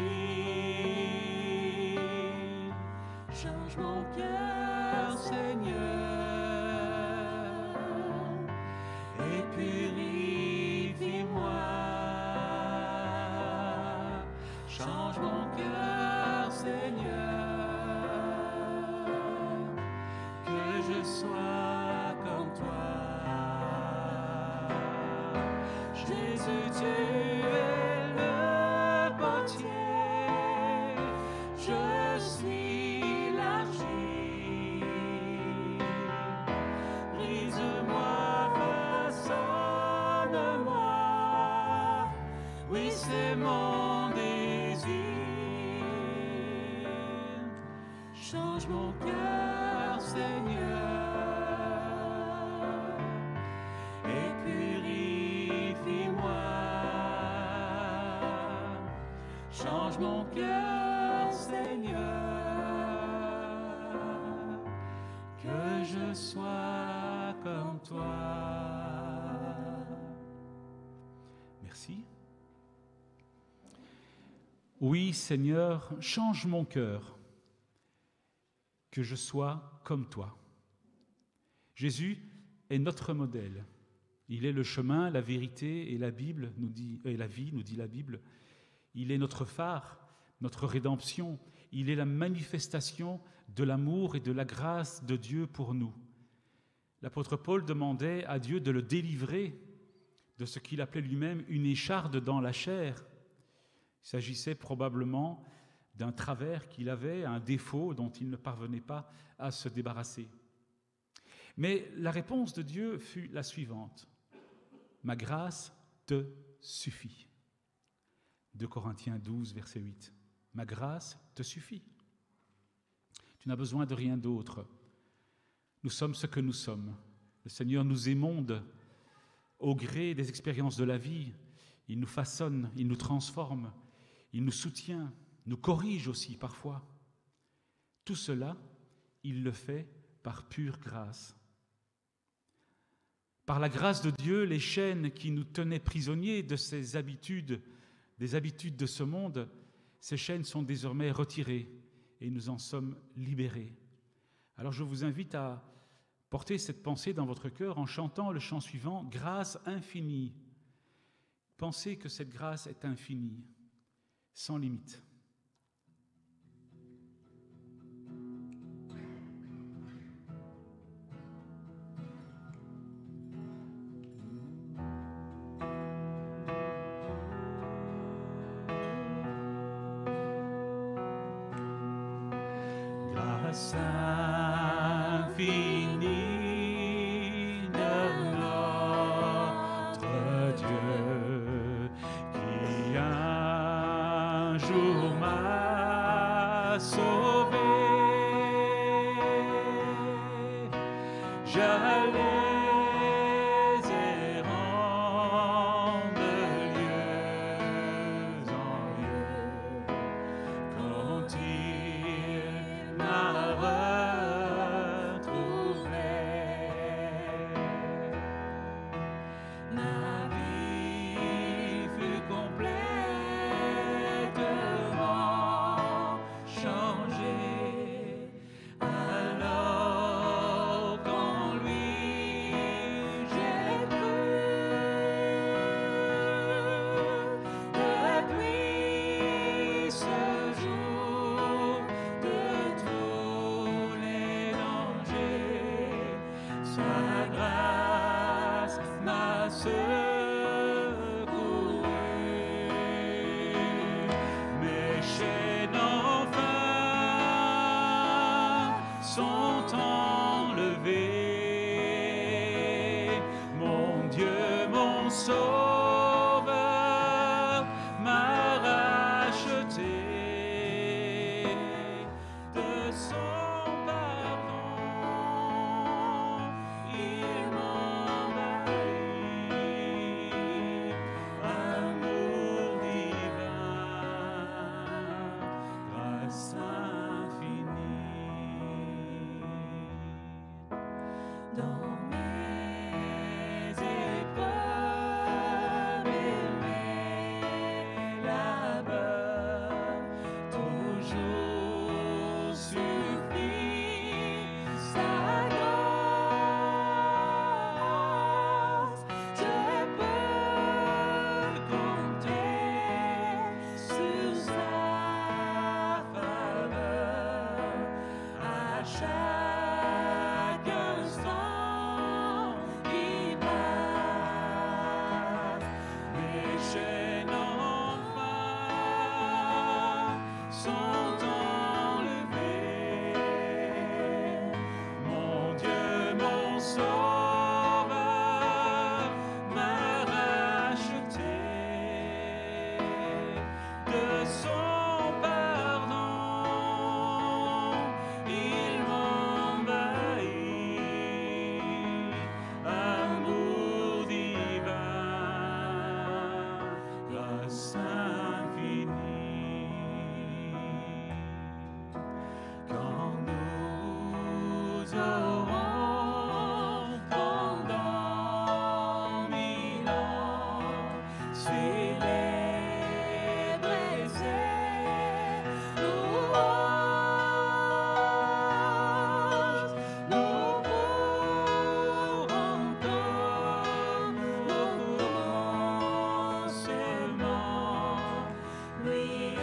Change mon cœur, Seigneur, et purifie-moi. Change mon cœur, Seigneur, que je sois comme toi. Jésus, tu es le potier, je suis l'argile. Brise-moi, façonne-moi, oui, c'est mon désir. Change mon cœur, Seigneur, et purifie-moi. Change mon cœur, Seigneur, que je sois comme toi. Merci. Oui, Seigneur, change mon cœur, que je sois comme toi. Jésus est notre modèle. Il est le chemin, la vérité et la Bible, la vie, nous dit la Bible. Il est notre phare, notre rédemption. Il est la manifestation de l'amour et de la grâce de Dieu pour nous. L'apôtre Paul demandait à Dieu de le délivrer de ce qu'il appelait lui-même une écharde dans la chair. Il s'agissait probablement d'un travers qu'il avait, un défaut dont il ne parvenait pas à se débarrasser. Mais la réponse de Dieu fut la suivante. « Ma grâce te suffit ». 2 Corinthiens 12, verset 8. « Ma grâce te suffit ». Tu n'as besoin de rien d'autre. Nous sommes ce que nous sommes. Le Seigneur nous émonde au gré des expériences de la vie. Il nous façonne, il nous transforme, il nous soutient, nous corrige aussi parfois. Tout cela, il le fait par pure grâce. Par la grâce de Dieu, les chaînes qui nous tenaient prisonniers de ces habitudes, des habitudes de ce monde, ces chaînes sont désormais retirées et nous en sommes libérés. Alors je vous invite à porter cette pensée dans votre cœur en chantant le chant suivant, « Grâce infinie ». Pensez que cette grâce est infinie, sans limite. Grâce infinie de notre Dieu, qui un jour m'a sauvé. J'allais errant de lieu en lieu, quand il m'a retrouvé. Ma vie fut complètement changée. Alors qu'en lui j'ai cru, depuis ce jour de tous les dangers, sa grâce m'a secouru. Mes chaînes enfin sont enlevées. Mon Dieu, mon Sauveur, m'a racheté de son pardon. Il m'envahit, amour divin, grâce infinie. Dans mes épreuves et mes labeurs, toujours suffit sa grâce. Je peux compter sur sa faveur à chaque instant qui passe. Mes chaînes enfin sont enlevées. Mon Dieu, mon Sauveur, m'a racheté de son pardon. Il m'envahit, amour divin, grâce infinie. Quand nous aurons pendant 1000 ans célébré ses louanges, nous pourrons comme au commencement lui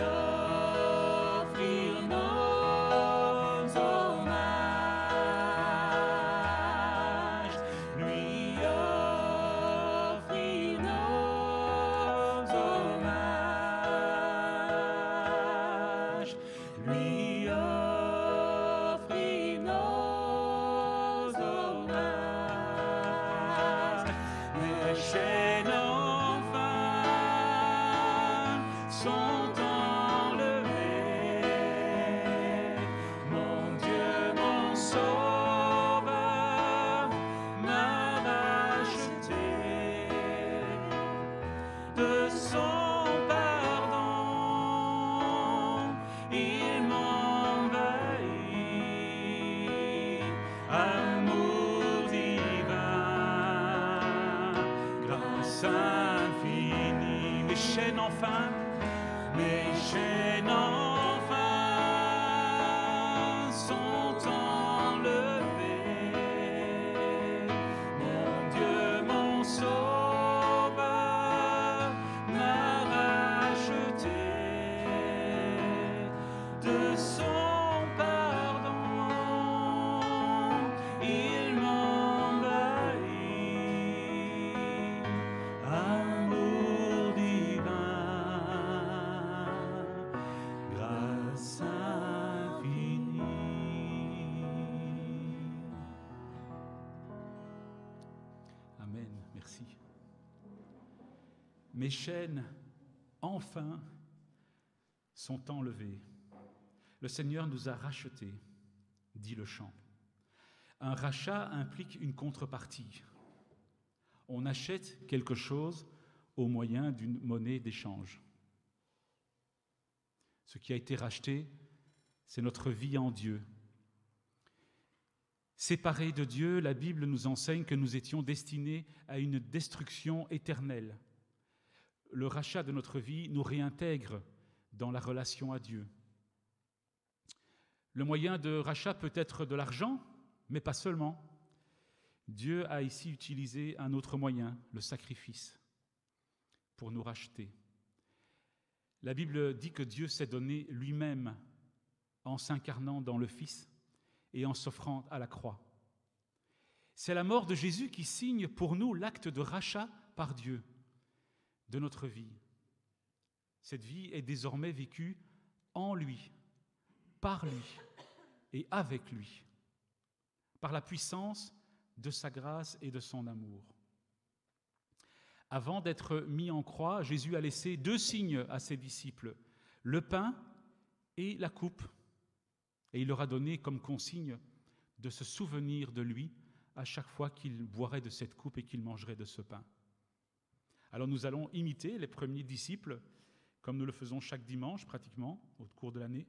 offrir nos hommages, lui offrir nos hommages, lui offrir nos hommages. Les chaînes enfin sont enlevées. Mon Dieu, mon Sauveur, m'a racheté de son pardon. Il m'envahit, amour divin, chaînes enfin, mes chaînes enfin sont enlevées. Mon Dieu, mon Sauveur m'a racheté de son pardon. Il m'envahit, amour divin, grâce infinie. Amen, merci. Mes chaînes, enfin, sont enlevées. Le Seigneur nous a rachetés, dit le chant. Un rachat implique une contrepartie. On achète quelque chose au moyen d'une monnaie d'échange. Ce qui a été racheté, c'est notre vie en Dieu. Séparés de Dieu, la Bible nous enseigne que nous étions destinés à une destruction éternelle. Le rachat de notre vie nous réintègre dans la relation à Dieu. Le moyen de rachat peut être de l'argent, mais pas seulement. Dieu a ici utilisé un autre moyen, le sacrifice, pour nous racheter. La Bible dit que Dieu s'est donné lui-même en s'incarnant dans le Fils et en s'offrant à la croix. C'est la mort de Jésus qui signe pour nous l'acte de rachat par Dieu de notre vie. Cette vie est désormais vécue en lui, par lui et avec lui, par la puissance de sa grâce et de son amour. Avant d'être mis en croix, Jésus a laissé 2 signes à ses disciples, le pain et la coupe. Et il leur a donné comme consigne de se souvenir de lui à chaque fois qu'ils boiraient de cette coupe et qu'ils mangeraient de ce pain. Alors nous allons imiter les premiers disciples, comme nous le faisons chaque dimanche pratiquement au cours de l'année,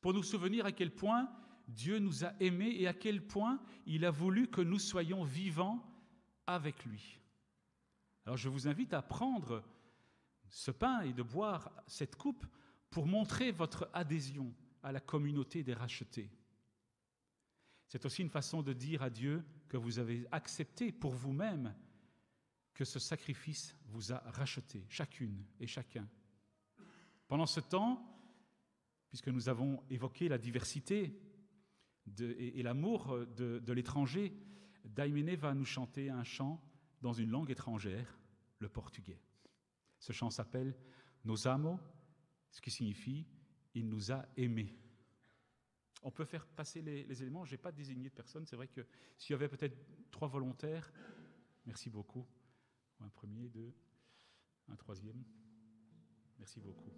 pour nous souvenir à quel point Dieu nous a aimés et à quel point il a voulu que nous soyons vivants avec lui. Alors je vous invite à prendre ce pain et de boire cette coupe pour montrer votre adhésion à la communauté des rachetés. C'est aussi une façon de dire à Dieu que vous avez accepté pour vous-même que ce sacrifice vous a racheté, chacune et chacun. Pendant ce temps, puisque nous avons évoqué la diversité et l'amour de l'étranger, Daimene va nous chanter un chant dans une langue étrangère, le portugais. Ce chant s'appelle « Nos amo », ce qui signifie « Il nous a aimés ». On peut faire passer les éléments, je n'ai pas désigné de personne, c'est vrai que s'il y avait peut-être 3 volontaires, merci beaucoup. Un premier, 2, un troisième, merci beaucoup.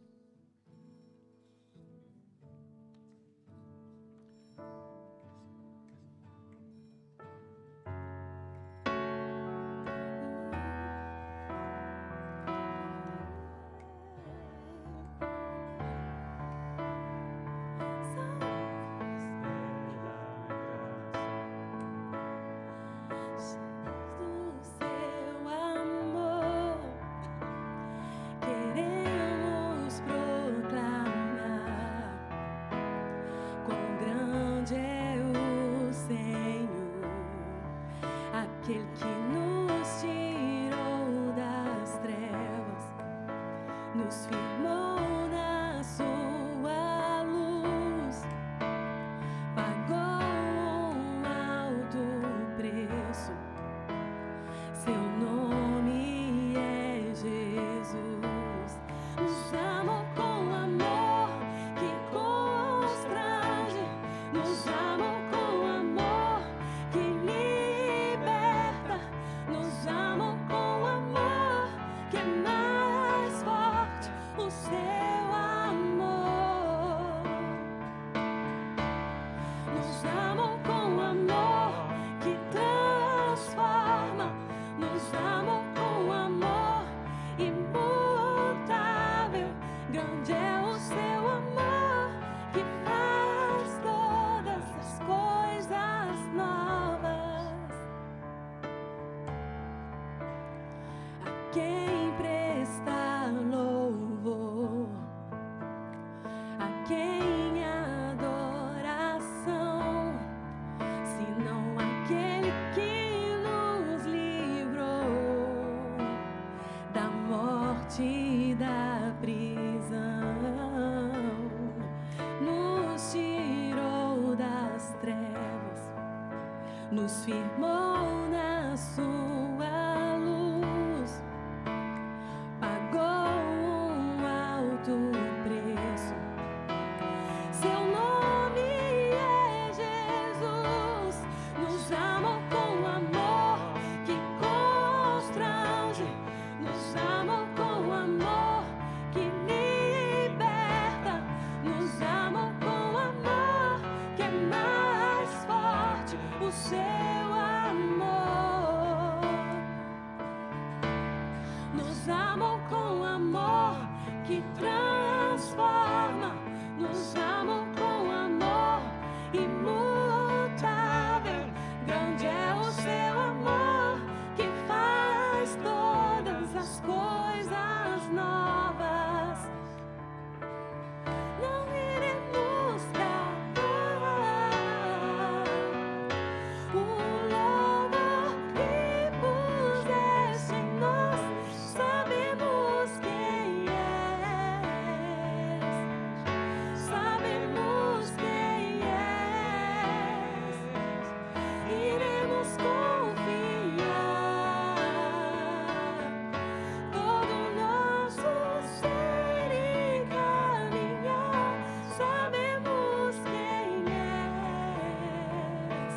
Quem prestar que transforma. Nos amou com amor imutável. Grande é o seu amor que faz todas as coisas novas. Não iremos calar o louvor que puseste em nós. Sabemos quem és, sabemos quem és. Iremos confiar todo o nosso ser e caminhar. Sabemos quem és,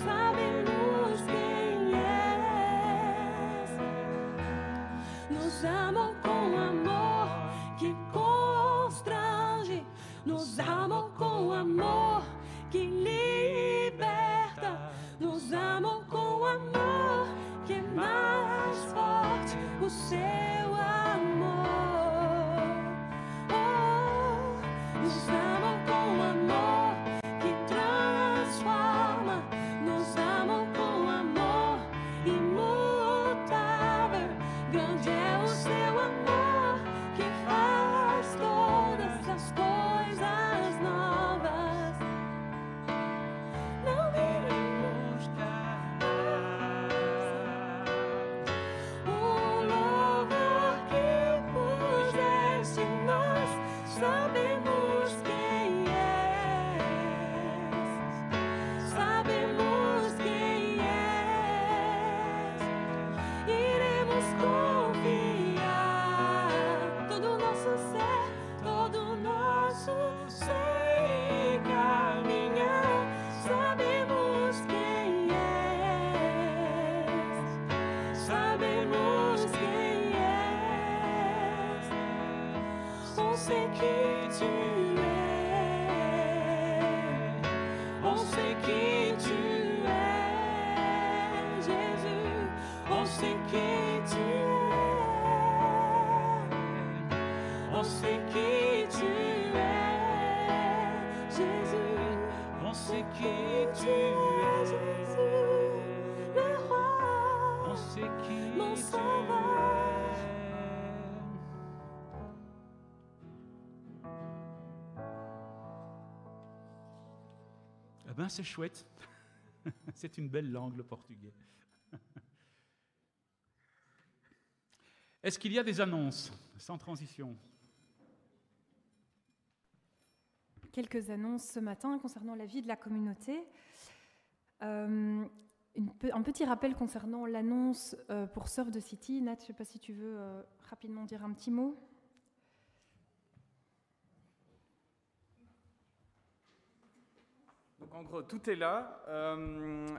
sabemos quem és. Nos amou com amor que constrange. Nos amou com amor que liberta. Nos amou com amor que é mais forte o seu amor. Oh, nos amou com amor que transforma. Nos amou com amor imutável. Grande é o seu amor que faz todas as coisas novas. Não iremos calar o louvor que puseste em nós. Sabemos quem és, sabemos quem és. Iremos confiar todo o nosso ser e caminhar. Sabemos quem és, sabemos quem és. On sait qui tu es, on sait qui tu es, Jésus. On sait qui tu es, on sait qui tu es, Jésus. On sait qui tu es, es, Jésus, le roi, on sait qui mon tu sauveur. es. Eh ben, c'est chouette. C'est une belle langue, le portugais. Est-ce qu'il y a des annonces, sans transition? Quelques annonces ce matin concernant la vie de la communauté. Un petit rappel concernant l'annonce pour Surf the City. Nat, je ne sais pas si tu veux rapidement dire un petit mot. Donc en gros, tout est là.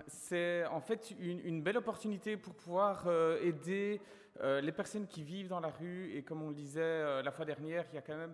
C'est en fait une belle opportunité pour pouvoir aider les personnes qui vivent dans la rue. Et comme on le disait la fois dernière, il y a quand même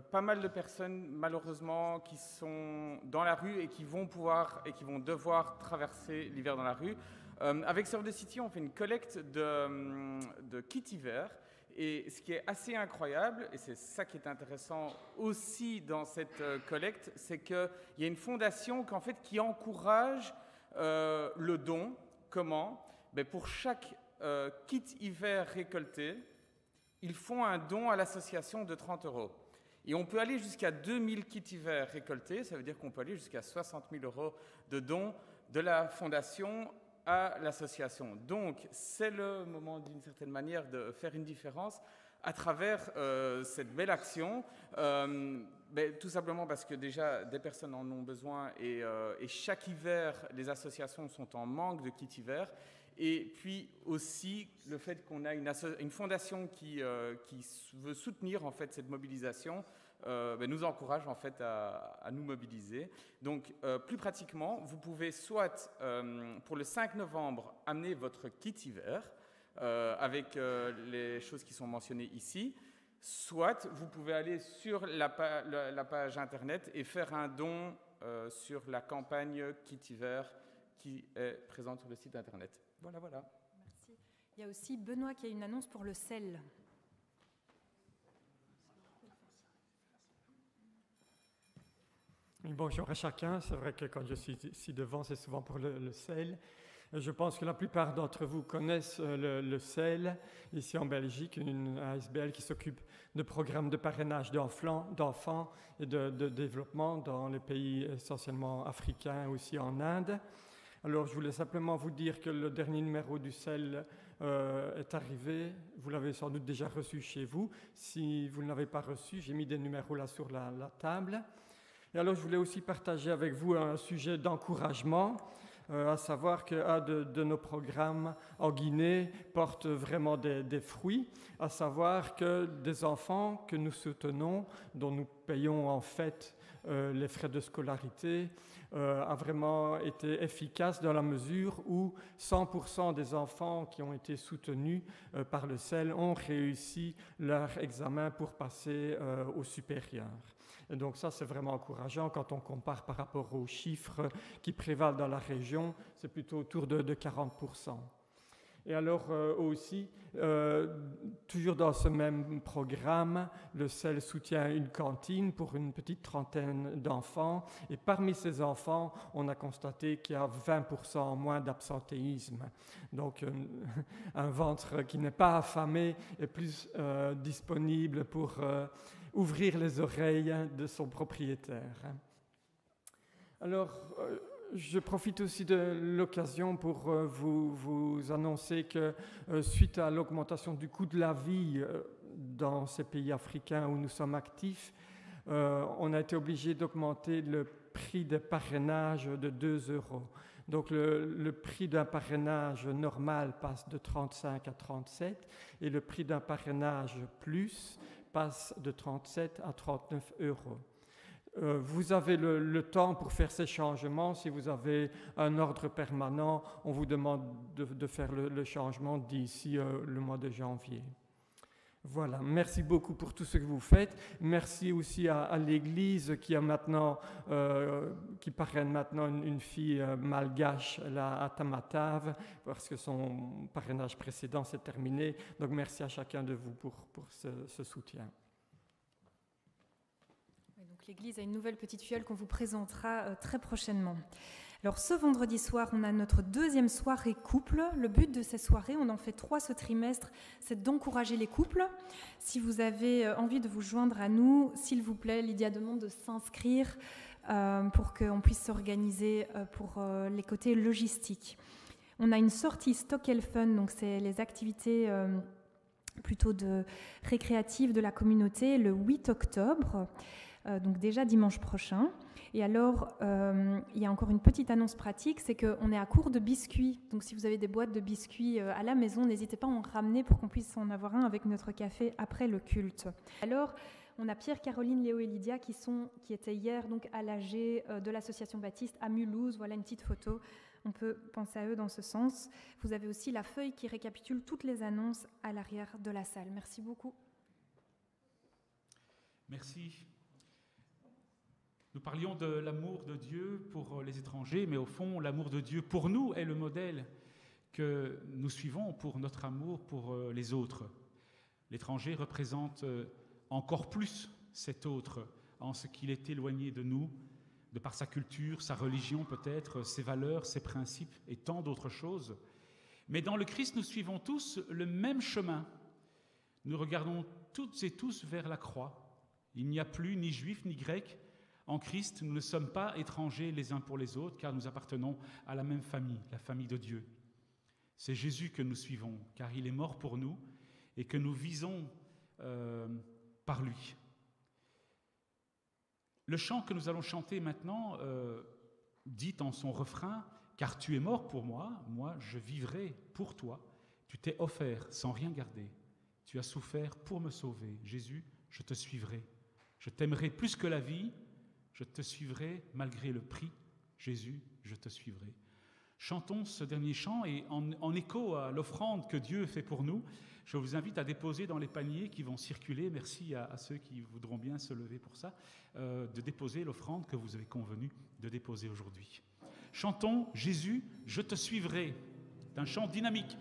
pas mal de personnes, malheureusement, qui sont dans la rue et qui vont devoir traverser l'hiver dans la rue. Avec Surf the City, on fait une collecte de kits hiver. Et ce qui est assez incroyable, et c'est ça qui est intéressant aussi dans cette collecte, c'est qu'il y a une fondation qui encourage le don. Comment? Pour chaque kit hiver récolté, ils font un don à l'association de 30 €. Et on peut aller jusqu'à 2000 kits hiver récoltés, ça veut dire qu'on peut aller jusqu'à 60 000 € de dons de la fondation à l'association. Donc, c'est le moment, d'une certaine manière, de faire une différence à travers cette belle action, tout simplement parce que déjà, des personnes en ont besoin et chaque hiver, les associations sont en manque de kits hiver. Et puis aussi le fait qu'on a une fondation qui veut soutenir en fait cette mobilisation nous encourage en fait à nous mobiliser. Donc plus pratiquement, vous pouvez soit pour le 5 novembre amener votre kit hiver avec les choses qui sont mentionnées ici, soit vous pouvez aller sur la page internet et faire un don sur la campagne kit hiver qui est présente sur le site internet. Voilà. Merci. Il y a aussi Benoît qui a une annonce pour le sel. Bonjour à chacun. C'est vrai que quand je suis ici devant, c'est souvent pour le sel. Je pense que la plupart d'entre vous connaissent le CEL, ici en Belgique, une ASBL qui s'occupe de programmes de parrainage d'enfants et de développement dans les pays essentiellement africains, aussi en Inde. Alors, je voulais simplement vous dire que le dernier numéro du CEL est arrivé. Vous l'avez sans doute déjà reçu chez vous. Si vous ne l'avez pas reçu, j'ai mis des numéros là sur la table. Et alors, je voulais aussi partager avec vous un sujet d'encouragement, à savoir qu'un de nos programmes en Guinée porte vraiment des fruits, à savoir que des enfants que nous soutenons, dont nous payons en fait les frais de scolarité, a vraiment été efficace dans la mesure où 100% des enfants qui ont été soutenus par le CEL ont réussi leur examen pour passer au supérieur. Et donc ça, c'est vraiment encourageant quand on compare par rapport aux chiffres qui prévalent dans la région, c'est plutôt autour de 40%. Et alors aussi, toujours dans ce même programme, le CEL soutient une cantine pour une petite trentaine d'enfants. Et parmi ces enfants, on a constaté qu'il y a 20% moins d'absentéisme. Donc un ventre qui n'est pas affamé est plus disponible pour ouvrir les oreilles de son propriétaire. Alors, je profite aussi de l'occasion pour vous annoncer que suite à l'augmentation du coût de la vie dans ces pays africains où nous sommes actifs, on a été obligé d'augmenter le prix des parrainages de 2 €. Donc le prix d'un parrainage normal passe de 35 à 37 et le prix d'un parrainage plus passe de 37 à 39 €. Vous avez le temps pour faire ces changements. Si vous avez un ordre permanent, on vous demande de faire le changement d'ici le mois de janvier. Voilà, merci beaucoup pour tout ce que vous faites. Merci aussi à l'Église qui parraine maintenant une fille malgache là, à Tamatave, parce que son parrainage précédent s'est terminé. Donc merci à chacun de vous pour ce soutien. Donc l'Église a une nouvelle petite fiole qu'on vous présentera très prochainement. Alors ce vendredi soir, on a notre 2e soirée couple. Le but de ces soirées, on en fait 3 ce trimestre, c'est d'encourager les couples. Si vous avez envie de vous joindre à nous, s'il vous plaît, Lydia demande de s'inscrire pour qu'on puisse s'organiser pour les côtés logistiques. On a une sortie Stock and Fun, donc c'est les activités plutôt récréatives de la communauté, le 8 octobre. Donc déjà dimanche prochain. Et alors, il y a encore une petite annonce pratique, c'est qu'on est à court de biscuits. Donc si vous avez des boîtes de biscuits à la maison, n'hésitez pas à en ramener pour qu'on puisse en avoir un avec notre café après le culte. Alors, on a Pierre, Caroline, Léo et Lydia qui étaient hier donc à l'AG de l'Association Baptiste à Mulhouse. Voilà une petite photo. On peut penser à eux dans ce sens. Vous avez aussi la feuille qui récapitule toutes les annonces à l'arrière de la salle. Merci beaucoup. Merci. Nous parlions de l'amour de Dieu pour les étrangers, mais au fond, l'amour de Dieu pour nous est le modèle que nous suivons pour notre amour pour les autres. L'étranger représente encore plus cet autre en ce qu'il est éloigné de nous, de par sa culture, sa religion peut-être, ses valeurs, ses principes et tant d'autres choses. Mais dans le Christ, nous suivons tous le même chemin. Nous regardons toutes et tous vers la croix. Il n'y a plus ni juif ni grec. En Christ, nous ne sommes pas étrangers les uns pour les autres, car nous appartenons à la même famille, la famille de Dieu. C'est Jésus que nous suivons, car il est mort pour nous et que nous visons par lui. Le chant que nous allons chanter maintenant dit en son refrain « Car tu es mort pour moi, moi je vivrai pour toi. Tu t'es offert sans rien garder. Tu as souffert pour me sauver. Jésus, je te suivrai. Je t'aimerai plus que la vie. Je te suivrai malgré le prix. Jésus, je te suivrai. » Chantons ce dernier chant et en écho à l'offrande que Dieu fait pour nous, je vous invite à déposer dans les paniers qui vont circuler, merci à ceux qui voudront bien se lever pour ça, de déposer l'offrande que vous avez convenu de déposer aujourd'hui. Chantons « Jésus, je te suivrai ». C'est un chant dynamique.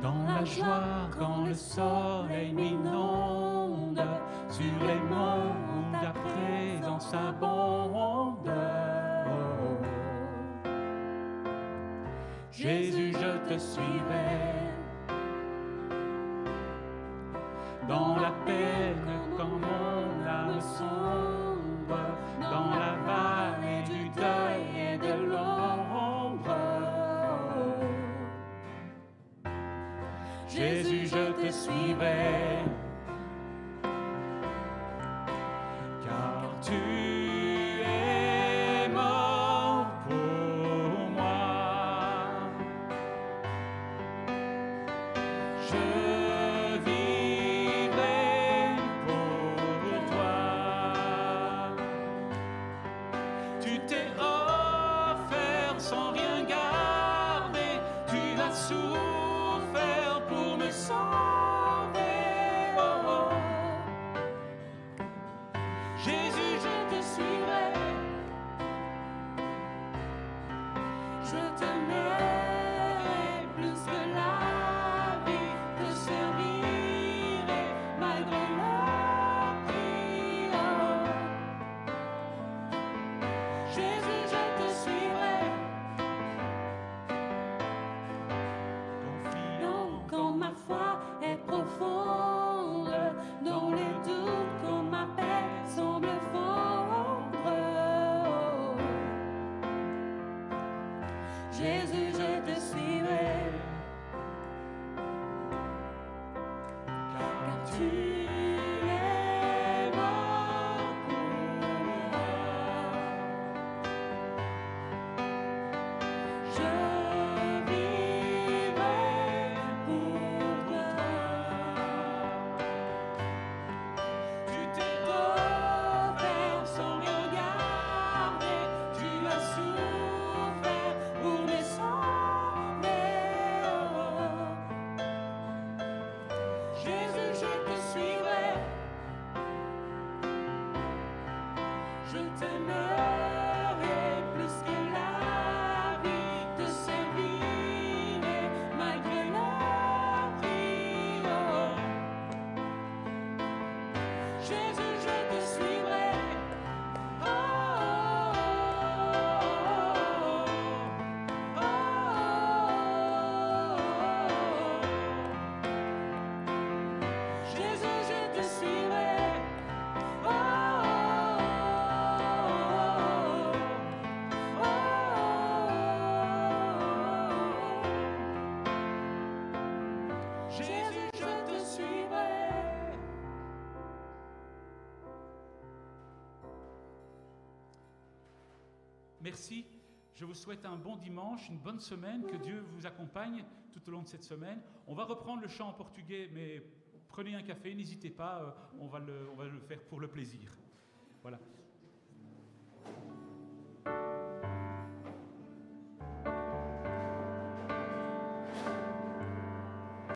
Dans la joie, quand le soleil m'inonde, sur les monts où ta présence abonde. Oh. Jésus, je te suivrai. Dans la peine, quand mon âme sombre, dans la vallée du deuil et de l'ombre. Jésus, je te suivrai, car tu es mort pour moi. Je vivrai pour toi. Tu t'es offert sans rien garder, tu as souffert pour me sauver. Oh, oh. Jésus, je te suivrai, je t'aimerai plus que la vie, te servirai malgré le prix. Oh. Jésus, je te suivrai, confiant quand ma foi est profonde, dans les doutes quand ma paix semble fondre. Oh. Jésus, je te suivrai, car tu es mort pour moi. Je vivrai pour toi. Tu t'es offert sans rien garder, tu as souffert pour me sauver. Oh. Jésus, je te suivrai, je t'aimerai plus que la vie, te servirai malgré le prix. Oh. Jésus, je te suivrai. Oh, oh, oh, oh. Jésus, je te suivrai. Oh, oh, oh. Jésus, je te suivrai. Merci. Je vous souhaite un bon dimanche, une bonne semaine, que Dieu vous accompagne tout au long de cette semaine. On va reprendre le chant en portugais, mais prenez un café, n'hésitez pas, on va le faire pour le plaisir. Voilà.